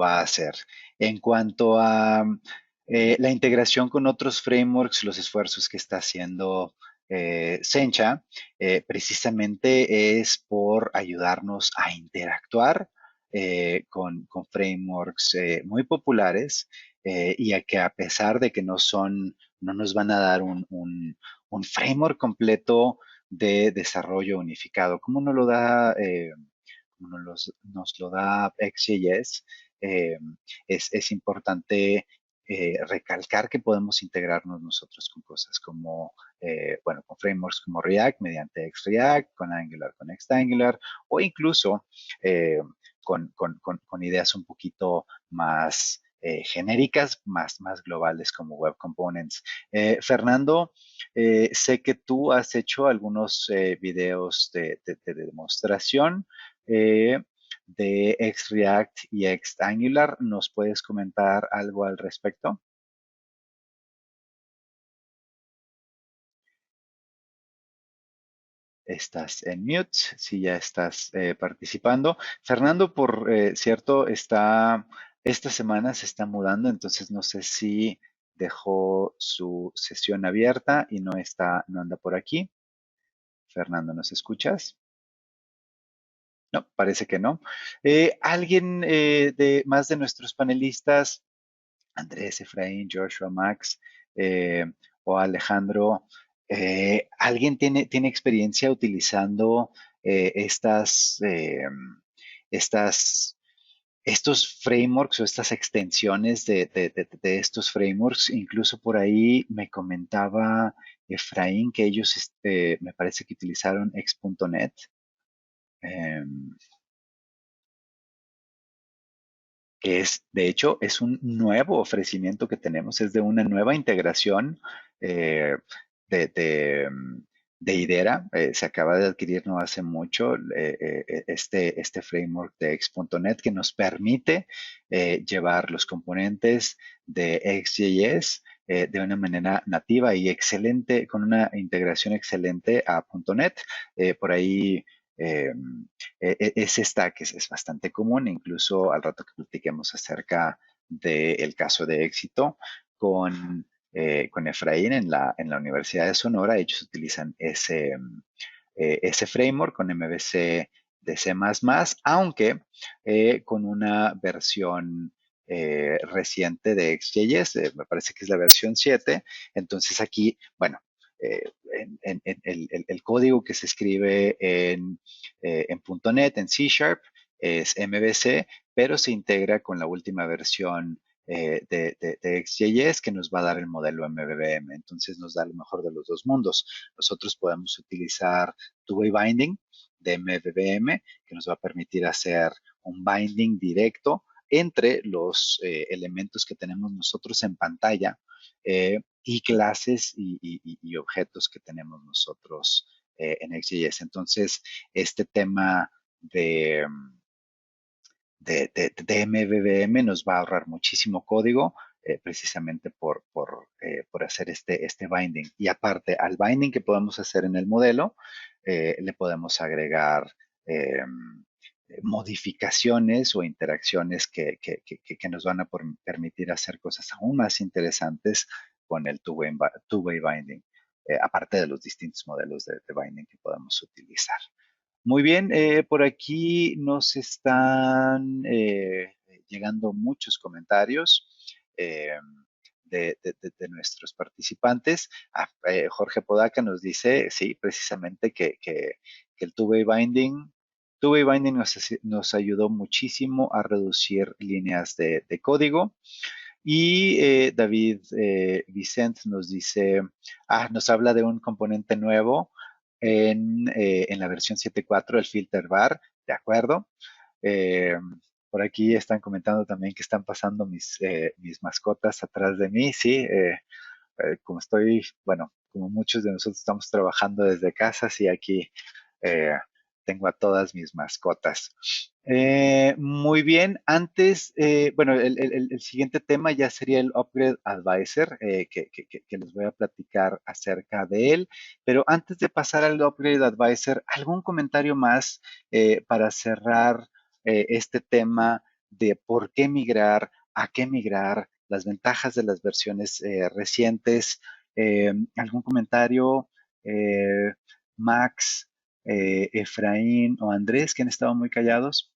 a hacer. En cuanto a la integración con otros frameworks, los esfuerzos que está haciendo Sencha, precisamente es por ayudarnos a interactuar con frameworks muy populares y a que a pesar de que no nos van a dar un framework completo de desarrollo unificado, como nos lo da, nos lo da XJS, eh, es importante recalcar que podemos integrarnos nosotros con cosas como, bueno, con frameworks como React, mediante XReact, con Angular, con Xangular, o incluso con ideas un poquito más genéricas, más globales como Web Components. Fernando, sé que tú has hecho algunos videos de demostración de XReact y Xangular. ¿Nos puedes comentar algo al respecto? Estás en mute, si ya estás participando. Fernando, por cierto, esta semana se está mudando, entonces no sé si dejó su sesión abierta y no anda por aquí. Fernando, ¿nos escuchas? No, parece que no. ¿Alguien más de nuestros panelistas, Andrés, Efraín, Joshua, Max o Alejandro, alguien tiene experiencia utilizando estas, estos frameworks o estas extensiones de estos frameworks? Incluso por ahí me comentaba Efraín que ellos me parece que utilizaron X.net. Que de hecho, es un nuevo ofrecimiento que tenemos, es de una nueva integración eh, de, de, mm, de Idera. Se acaba de adquirir no hace mucho este framework de X.net que nos permite llevar los componentes de XJS de una manera nativa y excelente, con una integración excelente a .NET. Por ahí eh, ese stack es bastante común, incluso al rato que platiquemos acerca del caso de éxito con Efraín en la Universidad de Sonora. Ellos utilizan ese framework con MVC de C++, aunque con una versión reciente de XJS, me parece que es la versión 7. Entonces aquí, bueno, el código que se escribe en .NET, en C Sharp, es MVC, pero se integra con la última versión de XJS que nos va a dar el modelo MVVM. Entonces nos da lo mejor de los dos mundos. Nosotros podemos utilizar two-way binding de MVVM que nos va a permitir hacer un binding directo entre los elementos que tenemos nosotros en pantalla y clases y objetos que tenemos nosotros en XJS. Entonces, este tema de MVVM nos va a ahorrar muchísimo código precisamente por hacer este binding. Y aparte, al binding que podemos hacer en el modelo, le podemos agregar modificaciones o interacciones que nos van a permitir hacer cosas aún más interesantes con el two-way binding, aparte de los distintos modelos de binding que podemos utilizar. Muy bien, por aquí nos están llegando muchos comentarios de nuestros participantes. Jorge Podaca nos dice, sí, precisamente que el two-way binding nos ayudó muchísimo a reducir líneas de código. Y David Vicent nos dice, nos habla de un componente nuevo en la versión 7.4, el filter bar, de acuerdo. Por aquí están comentando también que están pasando mis mascotas atrás de mí, sí, como como muchos de nosotros estamos trabajando desde casa, sí, aquí tengo a todas mis mascotas. Muy bien, antes, el siguiente tema ya sería el Upgrade Advisor, que les voy a platicar acerca de él, pero antes de pasar al Upgrade Advisor, ¿algún comentario más para cerrar este tema de por qué migrar, a qué migrar, las ventajas de las versiones recientes? ¿Algún comentario? Max, Efraín o Andrés, que han estado muy callados.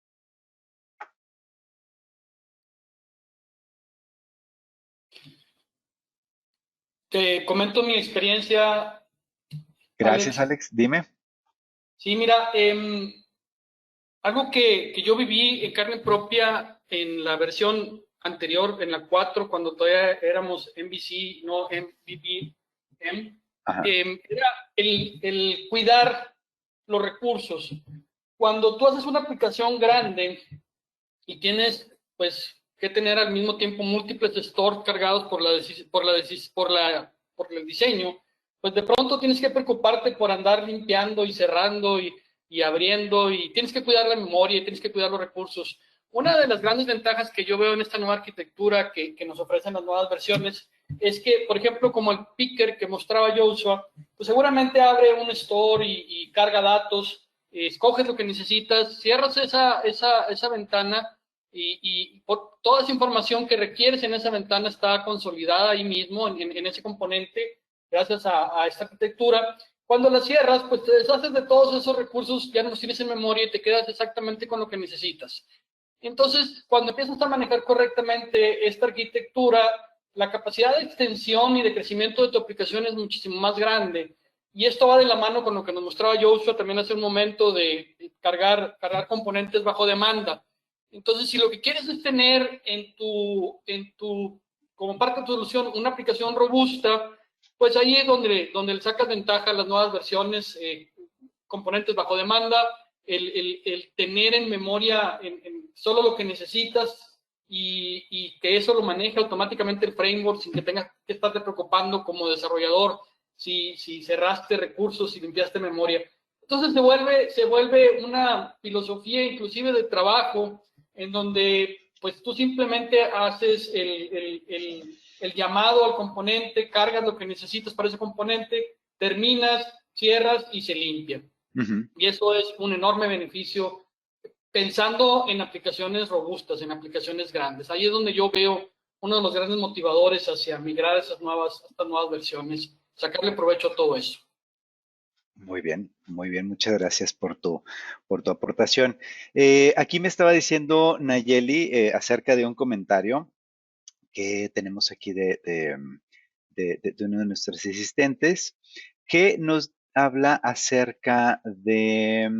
Te comento mi experiencia. Gracias, Alex. Dime. Sí, mira, algo que yo viví en carne propia en la versión anterior, en la 4, cuando todavía éramos MVC, no MVVM, era el cuidar los recursos. Cuando tú haces una aplicación grande y tienes, pues, que tener al mismo tiempo múltiples stores cargados por el diseño, pues de pronto tienes que preocuparte por andar limpiando y cerrando y abriendo, y tienes que cuidar la memoria y tienes que cuidar los recursos. Una de las grandes ventajas que yo veo en esta nueva arquitectura que nos ofrecen las nuevas versiones es que, por ejemplo, como el picker que mostraba Joshua, pues seguramente abre un store y carga datos, escoges lo que necesitas, cierras esa ventana y toda esa información que requieres en esa ventana está consolidada ahí mismo en ese componente gracias a esta arquitectura. Cuando la cierras, pues te deshaces de todos esos recursos, ya no los tienes en memoria y te quedas exactamente con lo que necesitas. Entonces, cuando empiezas a manejar correctamente esta arquitectura, la capacidad de extensión y de crecimiento de tu aplicación es muchísimo más grande. Y esto va de la mano con lo que nos mostraba Joshua también hace un momento de cargar componentes bajo demanda. Entonces, si lo que quieres es tener como parte de tu solución una aplicación robusta, pues ahí es donde le sacas ventaja a las nuevas versiones, componentes bajo demanda, el tener en memoria solo lo que necesitas y que eso lo maneje automáticamente el framework sin que tengas que estarte preocupando como desarrollador si cerraste recursos, si limpiaste memoria. Entonces se vuelve una filosofía inclusive de trabajo en donde pues tú simplemente haces el llamado al componente, cargas lo que necesitas para ese componente, terminas, cierras y se limpia. Y eso es un enorme beneficio pensando en aplicaciones robustas, en aplicaciones grandes. Ahí es donde yo veo uno de los grandes motivadores hacia migrar a estas nuevas versiones, sacarle provecho a todo eso. Muy bien, muchas gracias por tu aportación. Aquí me estaba diciendo Nayeli acerca de un comentario que tenemos aquí de uno de nuestros asistentes, que nos habla acerca de,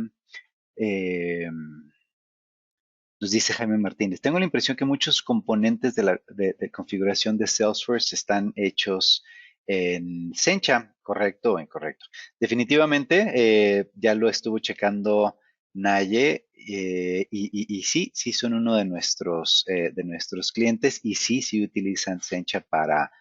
nos dice Jaime Martínez, tengo la impresión que muchos componentes de configuración de Salesforce están hechos en Sencha, ¿correcto o incorrecto? Definitivamente, ya lo estuvo checando Naye, y sí son uno de nuestros clientes, y sí utilizan Sencha para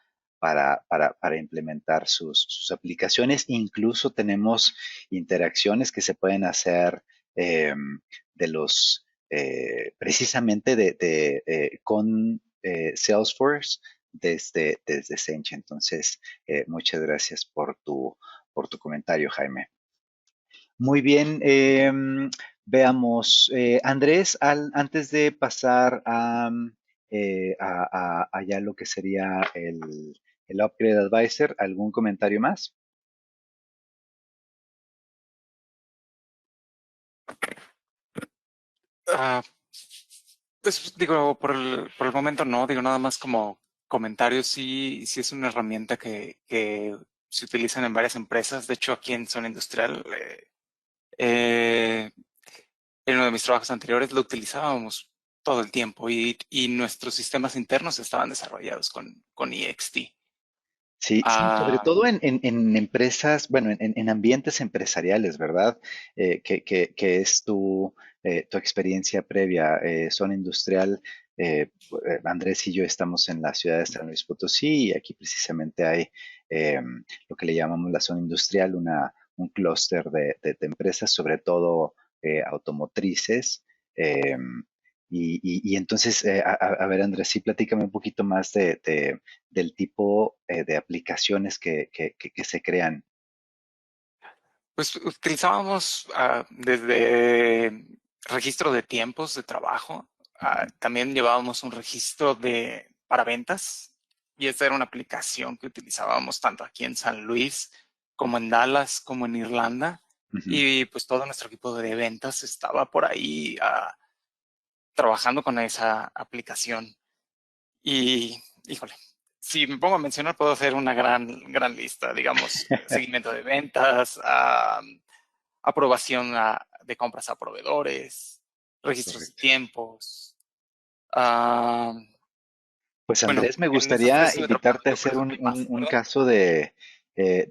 implementar sus aplicaciones. Incluso tenemos interacciones que se pueden hacer de los precisamente con Salesforce desde Sencha. Entonces, muchas gracias por tu comentario, Jaime. Muy bien. Veamos, Andrés, antes de pasar a ya lo que sería el Upgrade Advisor, ¿algún comentario más? Ah, pues digo, por el momento no, digo nada más como comentarios, sí, sí es una herramienta que se utiliza en varias empresas. De hecho, aquí en Zona Industrial, eh, en uno de mis trabajos anteriores lo utilizábamos todo el tiempo y nuestros sistemas internos estaban desarrollados con EXT. Sí, sí, sobre Ah, todo en empresas, bueno, en ambientes empresariales, ¿verdad? Que es tu experiencia previa, zona industrial. Andrés y yo estamos en la ciudad de San Luis Potosí y aquí precisamente hay lo que le llamamos la zona industrial, un clúster de empresas, sobre todo automotrices. em, y entonces, a ver, Andrés, sí, platícame un poquito más del tipo de aplicaciones que se crean. pues utilizábamos desde registro de tiempos de trabajo, Ujú, también llevábamos un registro para ventas y esta era una aplicación que utilizábamos tanto aquí en San Luis como en Dallas como en Irlanda ujú. y pues todo nuestro equipo de ventas estaba por ahí trabajando con esa aplicación y híjole. Si me pongo a mencionar, puedo hacer una gran lista, digamos, seguimiento de ventas, aprobación de compras a proveedores, registros de Correcto. tiempos. ah, Pues bueno, Andrés, me en esas tres gustaría estuve invitarte a trabajando, por hacer eso no hay más, un ¿verdad? caso de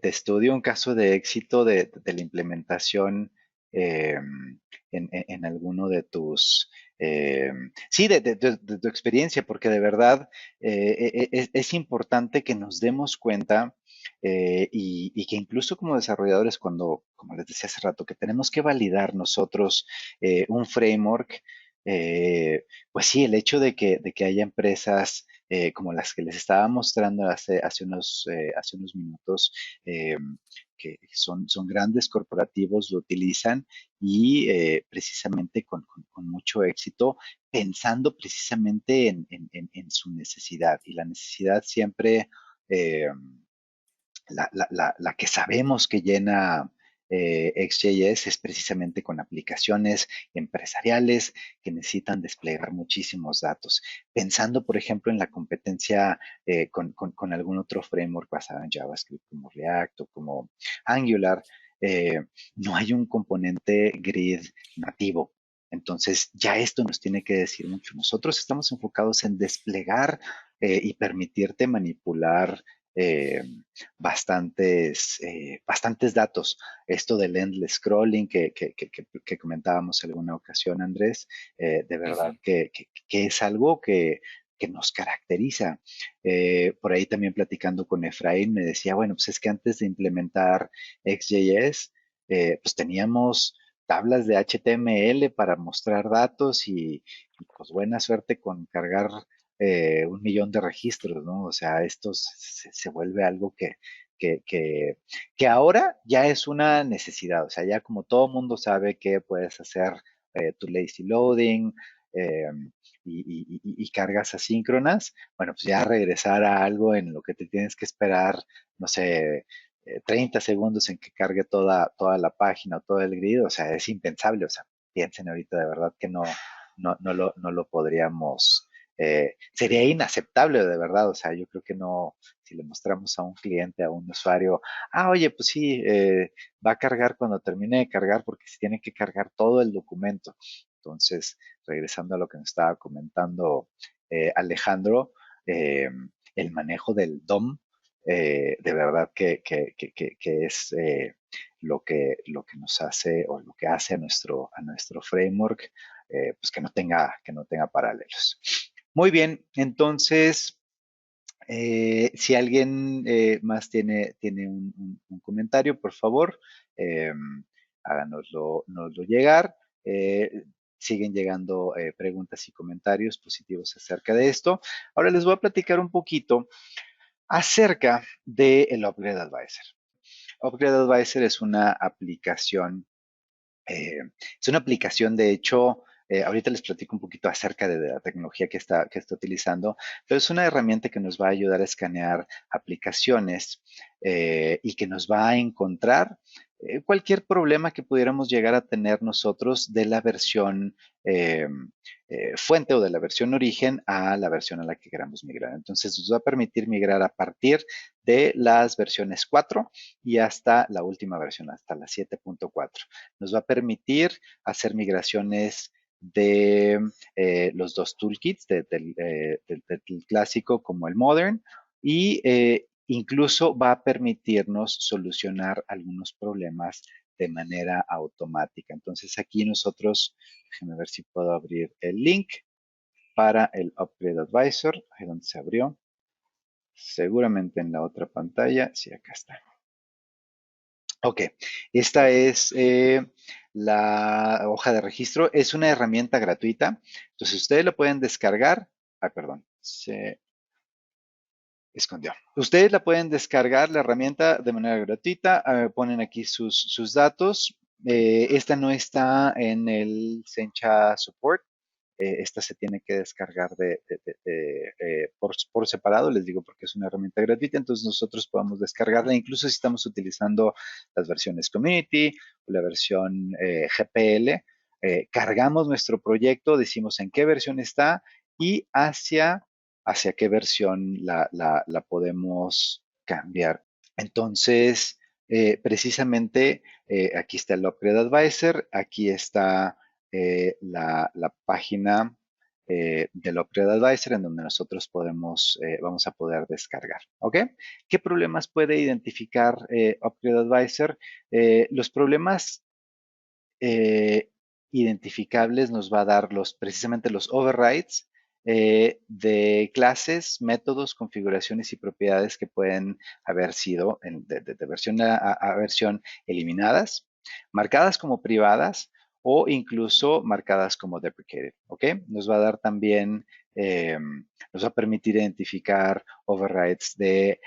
estudio, un caso de éxito de la implementación eh, en alguno de tus, sí, de tu experiencia, porque de verdad es importante que nos demos cuenta y que incluso como desarrolladores, cuando, como les decía hace rato, que tenemos que validar nosotros un framework, pues sí, el hecho de que haya empresas como las que les estaba mostrando hace unos minutos, eh, que son grandes corporativos, lo utilizan y precisamente con mucho éxito, pensando precisamente en su necesidad. Y la necesidad siempre, eh, la que sabemos que llena XJS es precisamente con aplicaciones empresariales que necesitan desplegar muchísimos datos. Pensando, por ejemplo, en la competencia con algún otro framework basado en JavaScript como React o como Angular, eh, no hay un componente grid nativo. Entonces, ya esto nos tiene que decir mucho. Nosotros estamos enfocados en desplegar y permitirte manipular eh, bastantes datos. Esto del endless scrolling que comentábamos en alguna ocasión, Andrés, de verdad Ujú. que es algo que nos caracteriza. Por ahí también platicando con Efraín me decía, bueno, pues es que antes de implementar XJS, pues teníamos tablas de HTML para mostrar datos y pues buena suerte con cargar 1 millón de registros, ¿no? O sea, esto se vuelve algo que, que, que ahora ya es una necesidad, o sea, ya como todo mundo sabe que puedes hacer tu lazy loading eh, y cargas asíncronas, bueno, pues ya regresar a algo en lo que te tienes que esperar, no sé, 30 segundos en que cargue toda la página o todo el grid, o sea, es impensable, o sea, piensen ahorita de verdad que no lo podríamos sería inaceptable de verdad, o sea, yo creo que no, si le mostramos a un cliente, a un usuario, oye, pues sí, va a cargar cuando termine de cargar porque se tiene que cargar todo el documento. Entonces, regresando a lo que nos estaba comentando Alejandro, eh, el manejo del DOM, de verdad que es lo que nos hace o lo que hace a nuestro framework, pues que no tenga paralelos. Muy bien, entonces, si alguien más tiene un comentario, por favor, eh, háganoslo llegar. Eh, Siguen llegando preguntas y comentarios positivos acerca de esto. Ahora les voy a platicar un poquito acerca del Upgrade Advisor. Upgrade Advisor es una aplicación Es una aplicación, de hecho, ahorita les platico un poquito acerca de la tecnología que está utilizando, pero es una herramienta que nos va a ayudar a escanear aplicaciones y que nos va a encontrar cualquier problema que pudiéramos llegar a tener nosotros de la versión fuente o de la versión origen a la versión a la que queramos migrar. Entonces nos va a permitir migrar a partir de las versiones 4 y hasta la última versión, hasta la 7.4. Nos va a permitir hacer migraciones de los dos toolkits, del clásico como el Modern, y incluso va a permitirnos solucionar algunos problemas de manera automática. Entonces aquí nosotros, déjenme ver si puedo abrir el link para el Upgrade Advisor, ahí donde se abrió, seguramente en la otra pantalla, sí, acá está. Ok, esta es la hoja de registro, es una herramienta gratuita, entonces ustedes lo pueden descargar, perdón, se escondió. Ustedes la pueden descargar, la herramienta, de manera gratuita, ponen aquí sus datos, esta no está en el Sencha Support, esta se tiene que descargar por separado, les digo porque es una herramienta gratuita, entonces nosotros podemos descargarla, incluso si estamos utilizando las versiones Community o la versión GPL, cargamos nuestro proyecto, decimos en qué versión está y hacia qué versión la podemos cambiar. Entonces, precisamente aquí está el Upgrade Advisor, aquí está la página del Upgrade Advisor en donde nosotros vamos a poder descargar. ¿Ok? ¿Qué problemas puede identificar Upgrade Advisor? Los problemas identificables nos va a dar precisamente los overrides de clases, métodos, configuraciones y propiedades que pueden haber sido de versión a versión eliminadas, marcadas como privadas o incluso marcadas como deprecated. ¿Ok? Nos va a dar también, nos va a permitir identificar overrides de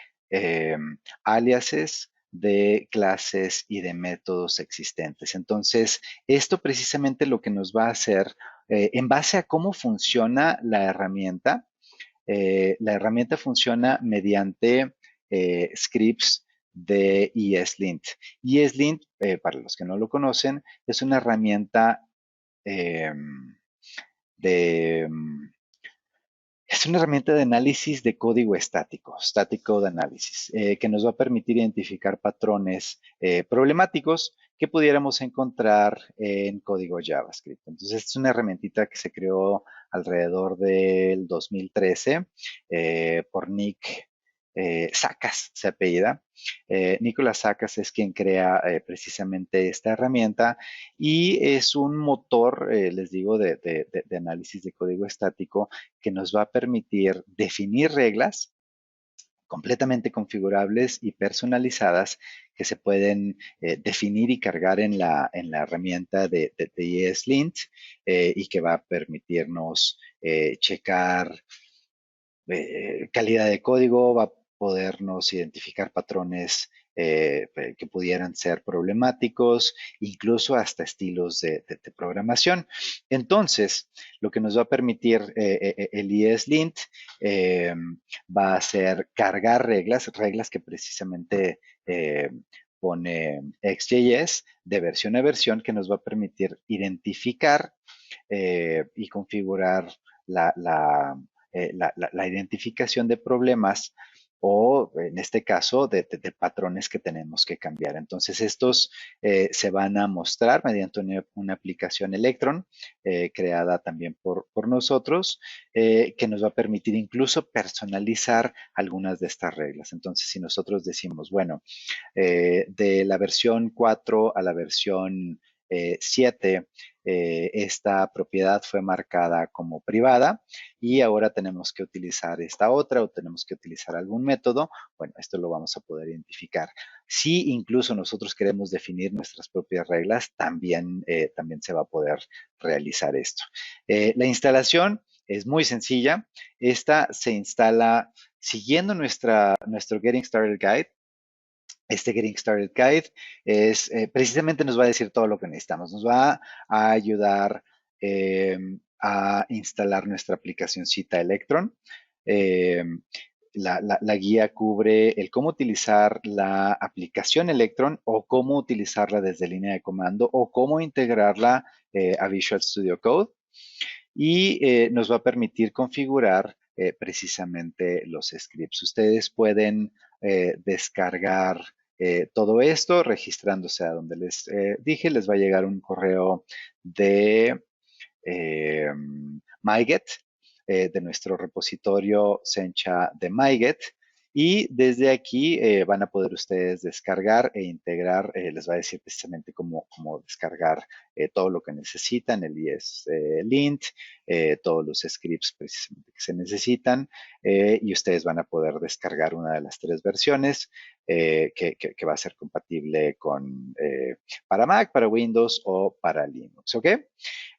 aliases, de clases y de métodos existentes. Entonces, esto precisamente lo que nos va a hacer, en base a cómo funciona la herramienta funciona mediante scripts de ESLint. ESLint, para los que no lo conocen, es una herramienta es una herramienta de análisis de código estático, Static Code Analysis, que nos va a permitir identificar patrones problemáticos que pudiéramos encontrar en código JavaScript. Entonces, es una herramientita que se creó alrededor del 2013 por Nick Sacas, se apellida. Nicolás Sacas es quien crea precisamente esta herramienta y es un motor, les digo, de análisis de código estático que nos va a permitir definir reglas completamente configurables y personalizadas que se pueden definir y cargar en la herramienta de ESLint y que va a permitirnos checar calidad de código, va a podernos identificar patrones que pudieran ser problemáticos, incluso hasta estilos de programación. Entonces, lo que nos va a permitir el ESLint va a ser cargar reglas que precisamente pone XJS de versión a versión, que nos va a permitir identificar y configurar la identificación de problemas o, en este caso, de patrones que tenemos que cambiar. Entonces, estos se van a mostrar mediante una aplicación Electron creada también por nosotros, que nos va a permitir incluso personalizar algunas de estas reglas. Entonces, si nosotros decimos, bueno, de la versión 4 a la versión 7, esta propiedad fue marcada como privada y ahora tenemos que utilizar esta otra o tenemos que utilizar algún método. Bueno, esto lo vamos a poder identificar. Si incluso nosotros queremos definir nuestras propias reglas, también se va a poder realizar esto. La instalación es muy sencilla. Esta se instala siguiendo nuestro Getting Started Guide. Este Getting Started Guide es, precisamente nos va a decir todo lo que necesitamos. Nos va a ayudar a instalar nuestra aplicacioncita Electron. Eh, la guía cubre el cómo utilizar la aplicación Electron o cómo utilizarla desde línea de comando o cómo integrarla a Visual Studio Code y nos va a permitir configurar precisamente los scripts. Ustedes pueden descargar todo esto registrándose a donde les dije. Les va a llegar un correo de MyGet, de nuestro repositorio Sencha de MyGet. Y desde aquí van a poder ustedes descargar e integrar, les va a decir precisamente cómo descargar todo lo que necesitan, el ESLint, todos los scripts precisamente que se necesitan, y ustedes van a poder descargar una de las 3 versiones que va a ser compatible con para Mac, para Windows o para Linux, ¿ok?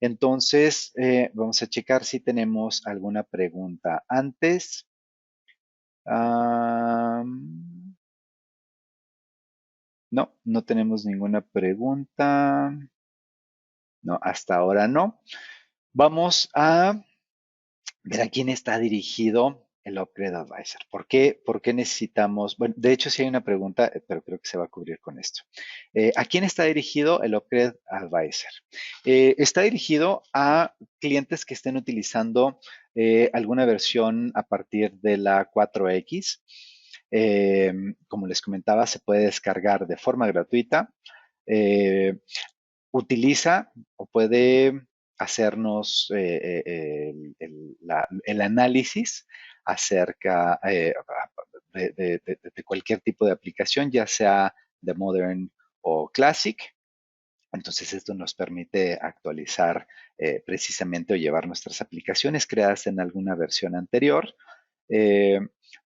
Entonces, vamos a checar si tenemos alguna pregunta antes. No, no tenemos ninguna pregunta. No, hasta ahora no. Vamos a ver a quién está dirigido el Upgrade Advisor. ¿Por qué necesitamos? Bueno, de hecho sí hay una pregunta, pero creo que se va a cubrir con esto. ¿A quién está dirigido el Upgrade Advisor? Está dirigido a clientes que estén utilizando alguna versión a partir de la 4X. Como les comentaba, se puede descargar de forma gratuita. Utiliza o puede hacernos el análisis acerca de cualquier tipo de aplicación, ya sea de Modern o Classic. Entonces esto nos permite actualizar precisamente o llevar nuestras aplicaciones creadas en alguna versión anterior eh,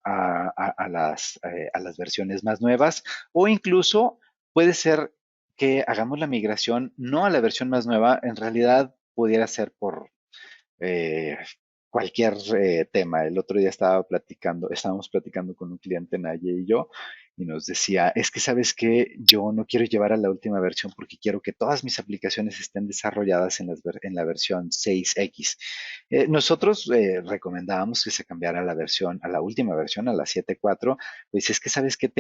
a las versiones más nuevas, o incluso puede ser que hagamos la migración no a la versión más nueva, en realidad pudiera ser por eh, cualquier tema. El otro día estábamos platicando con un cliente, Naye y yo, y nos decía, es que sabes que yo no quiero llevar a la última versión porque quiero que todas mis aplicaciones estén desarrolladas en la versión 6X. Nosotros recomendábamos que se cambiara a la última versión, a la 7.4, pues es que sabes que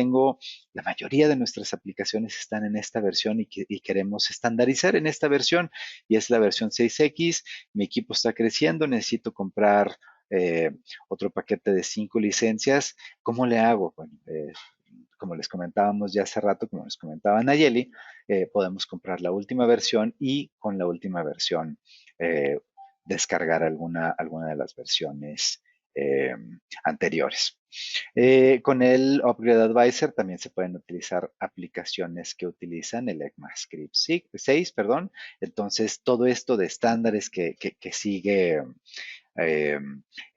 la mayoría de nuestras aplicaciones están en esta versión y queremos estandarizar en esta versión, y es la versión 6X. Mi equipo está creciendo, necesito comprar otro paquete de 5 licencias. ¿Cómo le hago? Bueno, como les comentábamos ya hace rato, como les comentaba Nayeli, podemos comprar la última versión y con la última versión descargar alguna de las versiones anteriores. Con el Upgrade Advisor también se pueden utilizar aplicaciones que utilizan el ECMAScript 6, perdón. Entonces, todo esto de estándares que sigue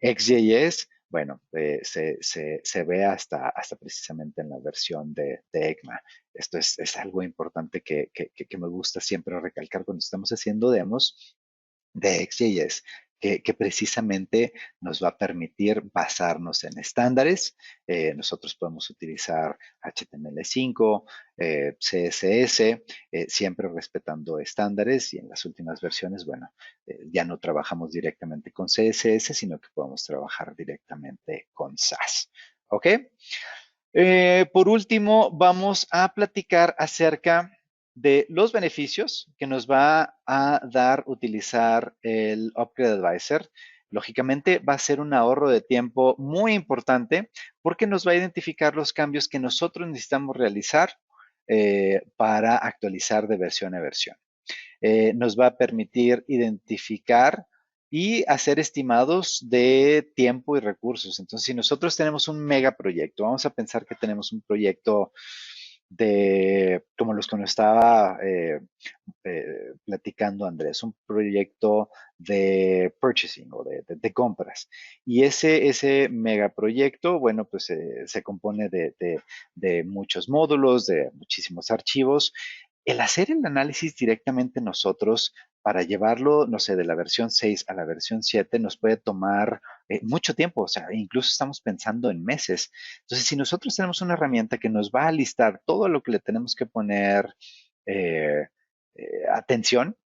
XJS, bueno, se ve hasta precisamente en la versión de ECMA. Esto es algo importante que me gusta siempre recalcar cuando estamos haciendo demos de XJS, que precisamente nos va a permitir basarnos en estándares. Nosotros podemos utilizar HTML5, CSS, siempre respetando estándares, y en las últimas versiones, bueno, ya no trabajamos directamente con CSS, sino que podemos trabajar directamente con SAS. ¿Ok? Por último, vamos a platicar acerca de los beneficios que nos va a dar utilizar el Upgrade Advisor. Lógicamente va a ser un ahorro de tiempo muy importante porque nos va a identificar los cambios que nosotros necesitamos realizar para actualizar de versión a versión. Nos va a permitir identificar y hacer estimados de tiempo y recursos. Entonces, si nosotros tenemos un megaproyecto, vamos a pensar que tenemos un proyecto como los que nos estaba platicando Andrés, un proyecto de purchasing o de compras. Y ese megaproyecto, bueno, pues se compone de muchos módulos, de muchísimos archivos. El hacer el análisis directamente nosotros para llevarlo, no sé, de la versión 6 a la versión 7 nos puede tomar mucho tiempo, o sea, incluso estamos pensando en meses. Entonces, si nosotros tenemos una herramienta que nos va a listar todo lo que le tenemos que poner atención,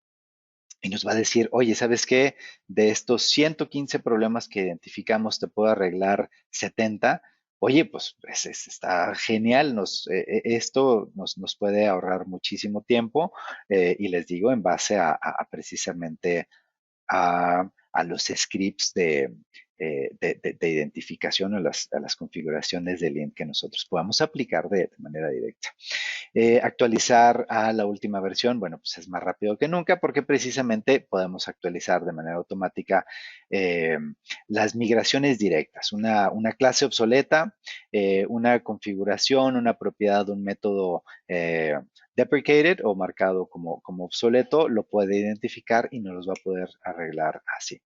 y nos va a decir, oye, ¿sabes qué? De estos 115 problemas que identificamos, te puedo arreglar 70. Oye, pues está genial, esto nos puede ahorrar muchísimo tiempo y les digo, en base a precisamente a los scripts de identificación a las configuraciones de lint que nosotros podamos aplicar de manera directa. Actualizar a la última versión, bueno, pues es más rápido que nunca porque precisamente podemos actualizar de manera automática las migraciones directas. Una clase obsoleta, una configuración, una propiedad, un método deprecated o marcado como obsoleto, lo puede identificar y nos los va a poder arreglar así.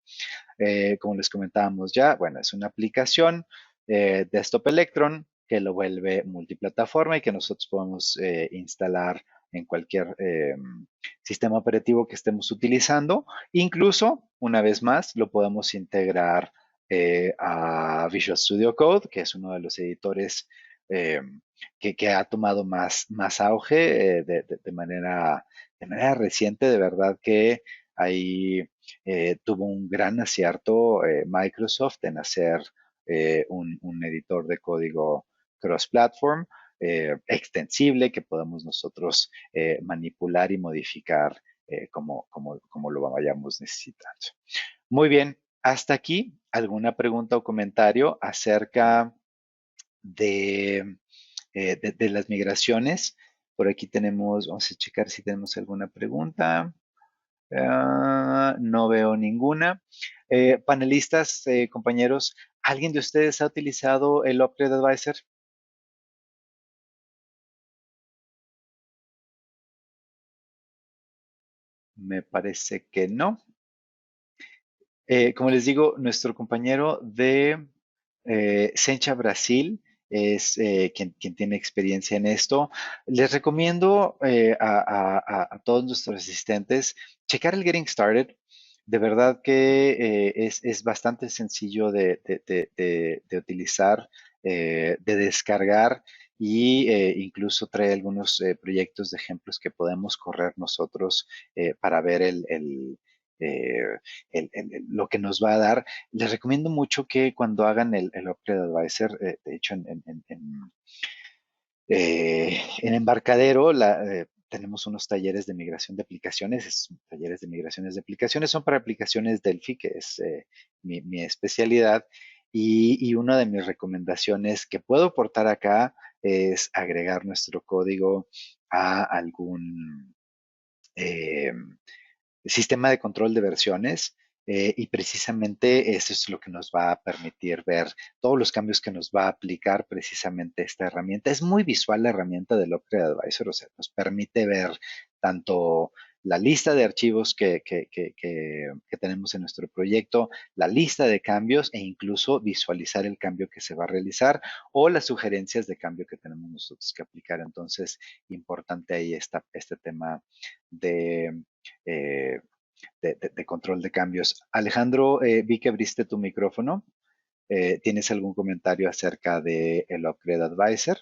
Como les comentábamos ya, bueno, es una aplicación Desktop Electron que lo vuelve multiplataforma y que nosotros podemos instalar en cualquier sistema operativo que estemos utilizando. Incluso, una vez más, lo podemos integrar a Visual Studio Code, que es uno de los editores que ha tomado más auge de manera reciente. De verdad que ahí tuvo un gran acierto Microsoft en hacer un editor de código cross-platform extensible que podemos nosotros manipular y modificar como lo vayamos necesitando. Muy bien, hasta aquí, ¿alguna pregunta o comentario acerca de las migraciones? Por aquí tenemos, vamos a checar si tenemos alguna pregunta. No veo ninguna. Panelistas, compañeros, ¿alguien de ustedes ha utilizado el Upgrade Advisor? Me parece que no. Como les digo, nuestro compañero de Sencha Brasil es quien tiene experiencia en esto. Les recomiendo a todos nuestros asistentes checar el Getting Started. De verdad que es bastante sencillo de utilizar, de descargar y incluso trae algunos proyectos de ejemplos que podemos correr nosotros para ver eh, lo que nos va a dar. Les recomiendo mucho que cuando hagan el Upgrade Advisor, de hecho en Embarcadero tenemos unos talleres de migración de aplicaciones. Talleres de migraciones de aplicaciones son para aplicaciones Delphi, que es mi especialidad. Y una de mis recomendaciones que puedo aportar acá es agregar nuestro código a algún sistema de control de versiones y precisamente eso es lo que nos va a permitir ver todos los cambios que nos va a aplicar precisamente esta herramienta. Es muy visual la herramienta del Upgrade Advisor, o sea, nos permite ver tanto la lista de archivos que tenemos en nuestro proyecto, la lista de cambios e incluso visualizar el cambio que se va a realizar o las sugerencias de cambio que tenemos nosotros que aplicar. Entonces, importante ahí está este tema de eh, control de cambios. Alejandro, vi que abriste tu micrófono. ¿Tienes algún comentario acerca del Upgrade Advisor?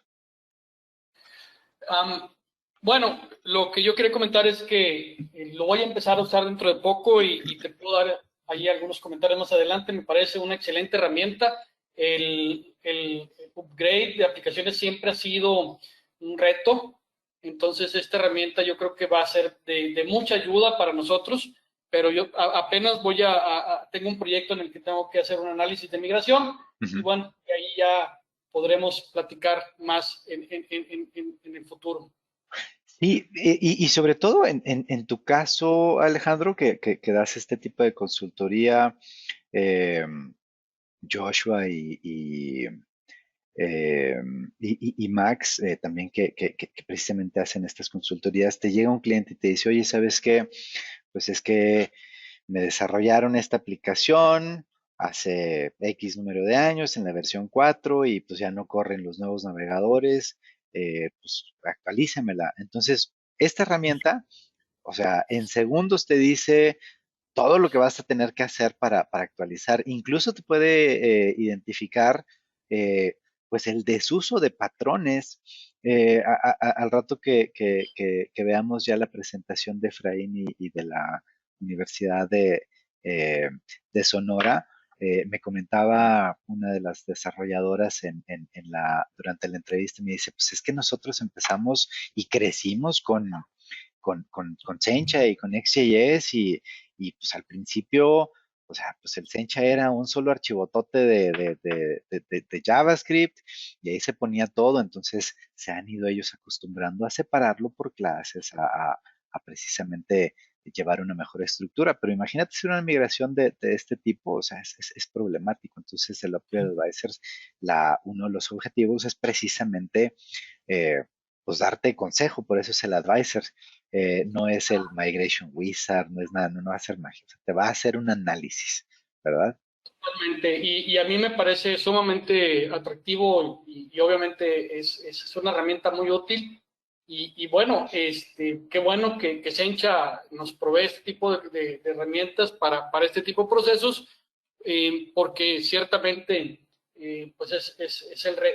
Bueno, lo que yo quería comentar es que lo voy a empezar a usar dentro de poco y te puedo dar ahí algunos comentarios más adelante. Me parece una excelente herramienta. El upgrade de aplicaciones siempre ha sido un reto. Entonces, esta herramienta yo creo que va a ser de mucha ayuda para nosotros, pero yo apenas tengo un proyecto en el que tengo que hacer un análisis de migración y bueno, ahí ya podremos platicar más en el futuro. Sí, y sobre todo en tu caso, Alejandro, que das este tipo de consultoría, eh, Joshua y Max, también que precisamente hacen estas consultorías, te llega un cliente y te dice, oye, ¿sabes qué? Pues es que me desarrollaron esta aplicación hace X número de años en la versión 4 y pues ya no corren los nuevos navegadores, pues actualízamela. Entonces, esta herramienta O sea, en segundos te dice todo lo que vas a tener que hacer para actualizar. Incluso te puede identificar pues el desuso de patrones. Al rato que veamos ya la presentación de Efraín y de la Universidad eh, de Sonora, me comentaba una de las desarrolladoras durante la entrevista, me dice, pues es que nosotros empezamos y crecimos con Sencha y con XJS y pues al principio, o sea, pues el Sencha era un solo archivotote de JavaScript y ahí se ponía todo, entonces se han ido ellos acostumbrando a separarlo por clases, a precisamente llevar una mejor estructura, pero imagínate hacer una migración de este tipo, o sea, es problemático, entonces el Upgrade Advisors, uno de los objetivos es precisamente pues darte consejo, por eso es el advisor, no es el Migration Wizard, no es nada, no va a hacer magia, o sea, te va a hacer un análisis, ¿verdad? Totalmente. Y a mí me parece sumamente atractivo y obviamente es una herramienta muy útil. Y bueno, qué bueno que Sencha nos provee este tipo de herramientas para este tipo de procesos, porque ciertamente pues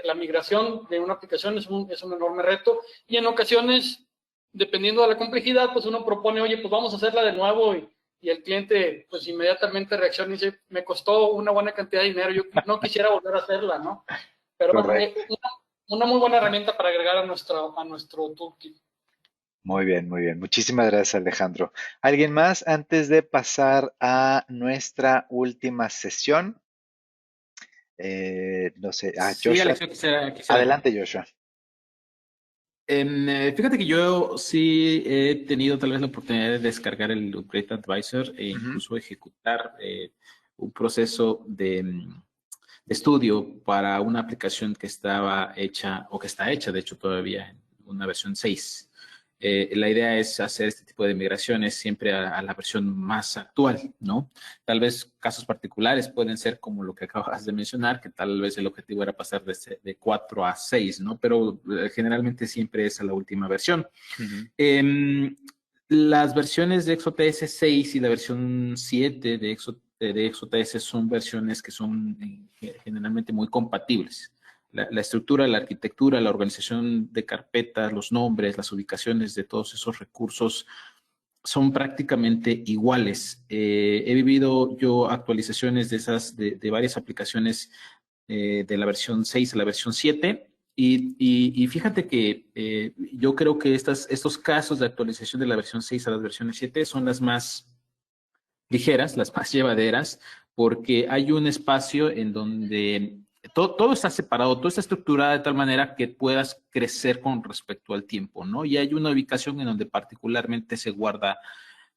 la migración de una aplicación es un enorme reto y en ocasiones, dependiendo de la complejidad, pues uno propone, oye, pues vamos a hacerla de nuevo y el cliente pues inmediatamente reacciona y dice, me costó una buena cantidad de dinero, yo no quisiera volver a hacerla, ¿no? Pero bueno, una muy buena herramienta para agregar a nuestro toolkit. Muy bien, muy bien. Muchísimas gracias, Alejandro. ¿Alguien más antes de pasar a nuestra última sesión? No sé. Sí, Joshua. Alex, yo quisiera. Adelante, Joshua. Fíjate que yo sí he tenido tal vez la oportunidad de descargar el Upgrade Advisor e incluso ejecutar un proceso de estudio para una aplicación que estaba hecha o que está hecha, de hecho, todavía en una versión 6. La idea es hacer este tipo de migraciones siempre a la versión más actual, ¿no? Tal vez casos particulares pueden ser como lo que acabas de mencionar, que tal vez el objetivo era pasar de 4 a 6, ¿no? Pero generalmente siempre es a la última versión. Las versiones de XOTS 6 y la versión 7 de XOTS son versiones que son generalmente muy compatibles. La estructura, la arquitectura, la organización de carpetas, los nombres, las ubicaciones de todos esos recursos son prácticamente iguales. He vivido yo actualizaciones de varias aplicaciones de la versión 6 a la versión 7 y fíjate que yo creo que estos casos de actualización de la versión 6 a las versiones 7 son las más ligeras, las más llevaderas, porque hay un espacio en donde todo está separado, todo está estructurado de tal manera que puedas crecer con respecto al tiempo, ¿no? Y hay una ubicación en donde particularmente se guarda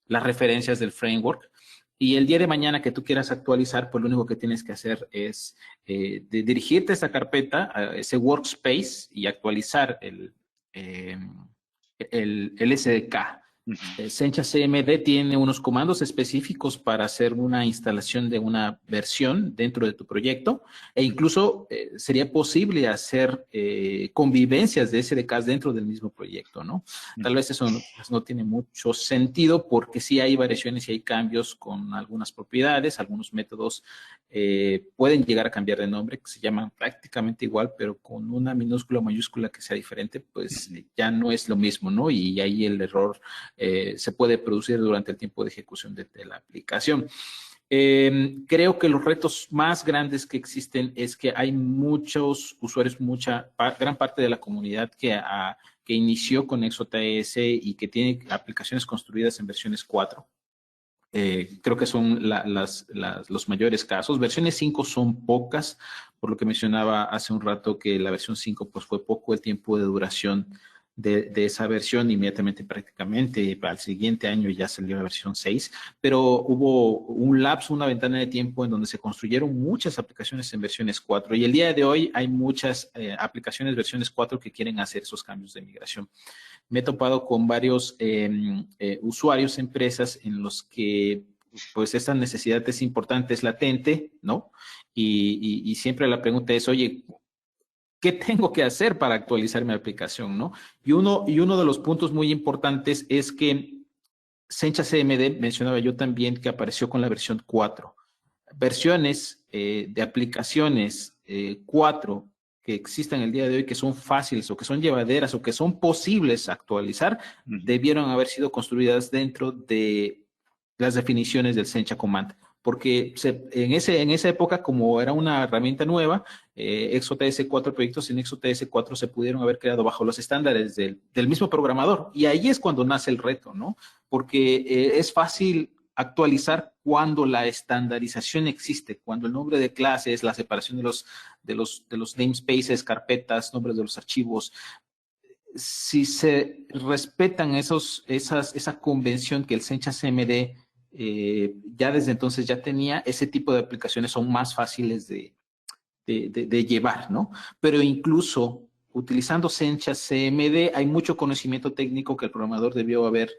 las referencias del framework. Y el día de mañana que tú quieras actualizar, pues lo único que tienes que hacer es dirigirte a esa carpeta, a ese workspace y actualizar el SDK. Sencha CMD tiene unos comandos específicos para hacer una instalación de una versión dentro de tu proyecto e incluso sería posible hacer convivencias de SDKs dentro del mismo proyecto, ¿no? Tal vez eso no tiene mucho sentido porque sí hay variaciones y hay cambios con algunas propiedades, algunos métodos pueden llegar a cambiar de nombre, que se llaman prácticamente igual, pero con una minúscula o mayúscula que sea diferente, pues ya no es lo mismo, ¿no? Y ahí el error se puede producir durante el tiempo de ejecución de la aplicación. Creo que los retos más grandes que existen es que hay muchos usuarios, gran parte de la comunidad que inició con XOTS y que tiene aplicaciones construidas en versiones 4. Creo que son los mayores casos. Versiones 5 son pocas, por lo que mencionaba hace un rato que la versión 5 pues fue poco el tiempo de duración de esa versión, inmediatamente prácticamente para el siguiente año ya salió la versión 6, pero hubo un lapso, una ventana de tiempo en donde se construyeron muchas aplicaciones en versiones 4 y el día de hoy hay muchas aplicaciones versiones 4 que quieren hacer esos cambios de migración. Me he topado con varios usuarios, empresas en los que pues esta necesidad es importante, es latente, ¿no? Y siempre la pregunta es, oye, ¿qué tengo que hacer para actualizar mi aplicación, no? Y uno de los puntos muy importantes es que Sencha CMD, mencionaba yo también que apareció con la versión 4. Versiones de aplicaciones 4 que existan el día de hoy, que son fáciles o que son llevaderas o que son posibles actualizar, debieron haber sido construidas dentro de las definiciones del Sencha Command. Porque en esa época, como era una herramienta nueva, ExoTS 4 proyectos en ExoTS 4 se pudieron haber creado bajo los estándares del mismo programador. Y ahí es cuando nace el reto, ¿no? Porque es fácil actualizar cuando la estandarización existe, cuando el nombre de clases, la separación de los namespaces, carpetas, nombres de los archivos, si se respetan esa convención que el Sencha CMD ya desde entonces ya tenía, ese tipo de aplicaciones son más fáciles de llevar, ¿no? Pero incluso utilizando Sencha CMD hay mucho conocimiento técnico que el programador debió haber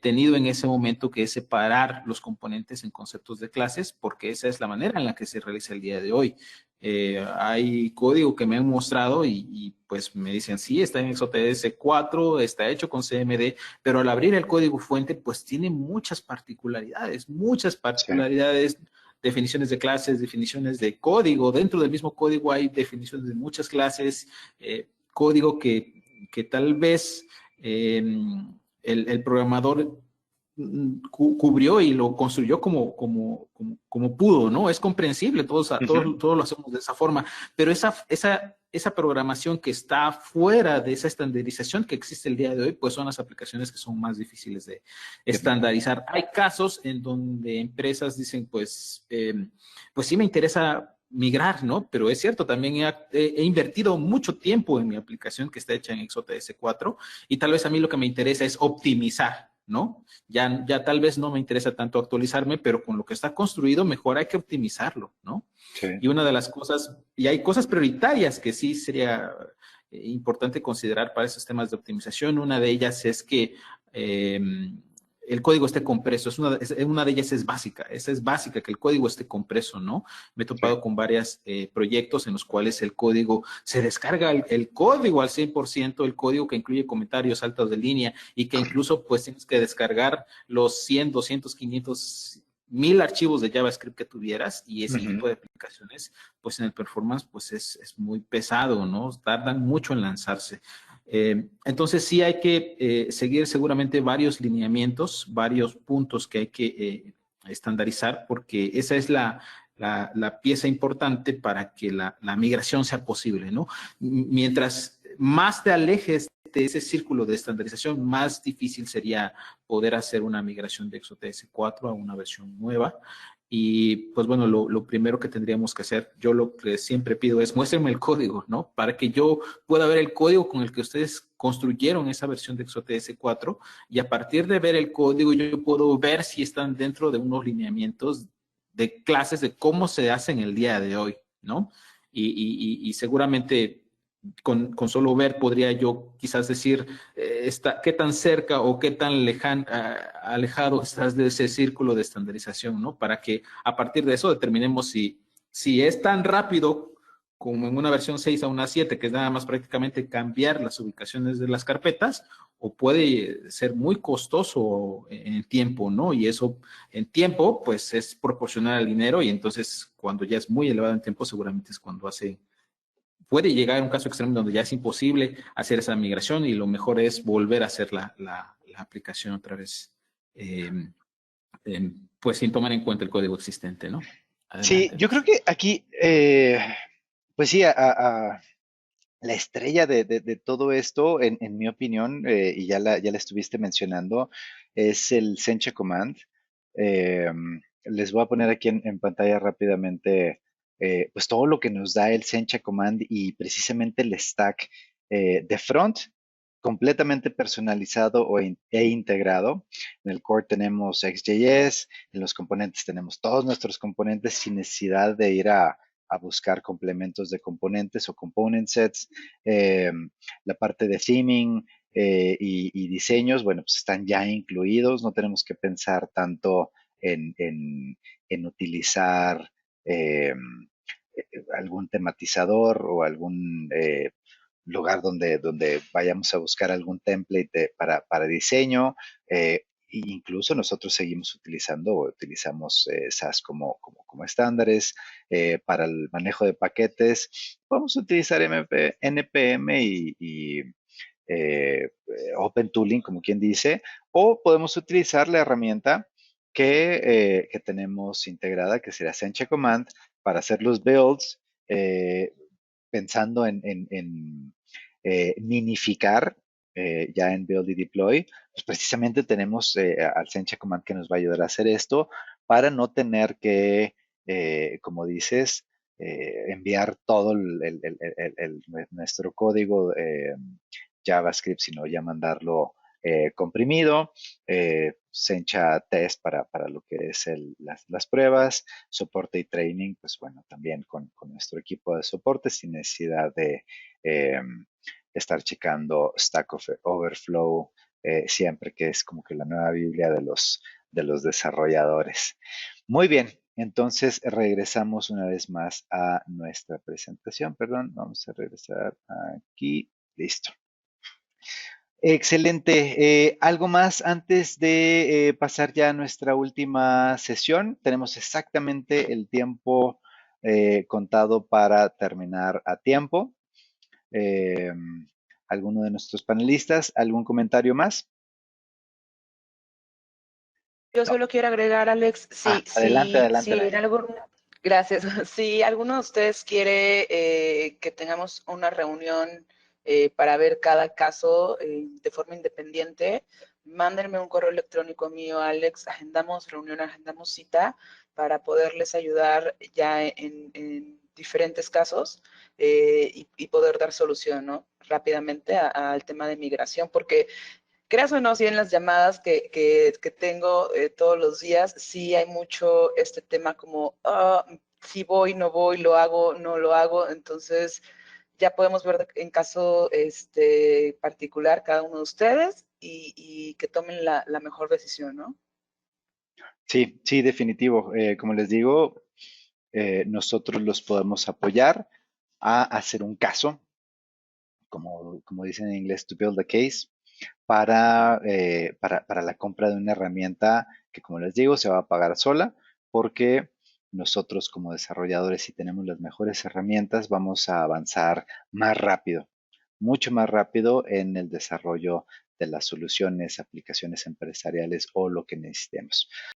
tenido en ese momento, que es separar los componentes en conceptos de clases, porque esa es la manera en la que se realiza el día de hoy. Hay código que me han mostrado y pues me dicen, sí, está en ExoTS 4, está hecho con CMD, pero al abrir el código fuente, pues tiene muchas particularidades, Sí. definiciones de clases, definiciones de código. Dentro del mismo código hay definiciones de muchas clases, código que tal vez el programador cubrió y lo construyó como pudo, ¿no? Es comprensible, todos lo hacemos de esa forma, pero esa programación que está fuera de esa estandarización que existe el día de hoy, pues son las aplicaciones que son más difíciles de estandarizar. Hay casos en donde empresas dicen, pues sí me interesa migrar, ¿no? Pero es cierto, también he invertido mucho tiempo en mi aplicación que está hecha en ExoTS 4 y tal vez a mí lo que me interesa es optimizar, ¿no? Ya tal vez no me interesa tanto actualizarme, pero con lo que está construido mejor hay que optimizarlo, ¿no? Sí. Y una de las cosas, y hay cosas prioritarias que sí sería importante considerar para esos temas de optimización. Una de ellas es que el código esté compreso. Una de ellas es básica. Esa es básica, que el código esté compreso, ¿no? Me he topado con varios proyectos en los cuales el código se descarga, el código al 100%, el código que incluye comentarios, saltos de línea y que incluso pues tienes que descargar los 100, 200, 500, 1000 archivos de JavaScript que tuvieras y ese tipo de aplicaciones, pues en el performance pues es muy pesado, ¿no? Tardan mucho en lanzarse. Entonces sí hay que seguir seguramente varios lineamientos, varios puntos que hay que estandarizar, porque esa es la pieza importante para que la migración sea posible, ¿no? Mientras más te alejes de ese círculo de estandarización, más difícil sería poder hacer una migración de ExoTS 4 a una versión nueva. Y pues bueno, lo primero que tendríamos que hacer, yo lo que siempre pido es muéstrenme el código, ¿no? Para que yo pueda ver el código con el que ustedes construyeron esa versión de ExoTS 4 y a partir de ver el código yo puedo ver si están dentro de unos lineamientos de clases de cómo se hacen el día de hoy, ¿no? Y seguramente con solo ver podría yo quizás decir qué tan cerca o qué tan alejado estás de ese círculo de estandarización, ¿no? Para que a partir de eso determinemos si es tan rápido como en una versión 6 a una 7, que es nada más prácticamente cambiar las ubicaciones de las carpetas, o puede ser muy costoso en tiempo, ¿no? Y eso en tiempo, pues es proporcional al dinero y entonces cuando ya es muy elevado en tiempo, seguramente es cuando puede llegar a un caso extremo donde ya es imposible hacer esa migración y lo mejor es volver a hacer la aplicación otra vez, pues sin tomar en cuenta el código existente, ¿no? Sí, Adelante, yo creo Luis. que aquí, pues sí, la estrella de todo esto, en mi opinión, y ya la estuviste mencionando, es el Sencha Command. Eh, Les voy a poner aquí en pantalla rápidamente, pues todo lo que nos da el Sencha Command y precisamente el stack de front, completamente personalizado e integrado. En el core tenemos XJS, en los componentes tenemos todos nuestros componentes sin necesidad de ir a buscar complementos de componentes o component sets. Eh, la parte de theming y diseños, bueno, pues están ya incluidos, no tenemos que pensar tanto en utilizar eh, algún tematizador o algún lugar donde vayamos a buscar algún template para diseño. incluso nosotros seguimos utilizamos SAS como estándares para el manejo de paquetes. Podemos utilizar NPM y Open Tooling, como quien dice, o podemos utilizar la herramienta que tenemos integrada, que será Sencha Command, para hacer los builds, pensando en minificar ya en Build y Deploy. Pues precisamente tenemos al Sencha Command que nos va a ayudar a hacer esto para no tener que, como dices, enviar todo nuestro código JavaScript, sino ya mandarlo comprimido, Sencha Test para lo que es las pruebas, soporte y training, pues bueno, también con nuestro equipo de soporte sin necesidad de estar checando Stack Overflow siempre, que es como que la nueva Biblia de los desarrolladores. Muy bien, entonces regresamos una vez más a nuestra presentación. Perdón, vamos a regresar aquí. Listo. Excelente. ¿Algo más antes de pasar ya a nuestra última sesión? Tenemos exactamente el tiempo contado para terminar a tiempo. ¿Alguno de nuestros panelistas? ¿Algún comentario más? Yo solo quiero agregar, Alex, adelante. gracias. Si alguno de ustedes quiere que tengamos una reunión para ver cada caso de forma independiente, mándenme un correo electrónico mío, Alex, agendamos reunión, agendamos cita para poderles ayudar ya en diferentes casos y poder dar solución, ¿no? Rápidamente al tema de migración, porque creas o no, si en las llamadas que tengo todos los días, sí hay mucho este tema como, si voy, no voy, lo hago, no lo hago. Entonces, ya podemos ver en caso particular cada uno de ustedes y que tomen la mejor decisión, ¿no? Sí, definitivo. Como les digo, nosotros los podemos apoyar a hacer un caso, como dicen en inglés, to build a case, para la compra de una herramienta que, como les digo, se va a pagar sola, porque nosotros como desarrolladores, si tenemos las mejores herramientas, vamos a avanzar más rápido, mucho más rápido en el desarrollo de las soluciones, aplicaciones empresariales o lo que necesitemos.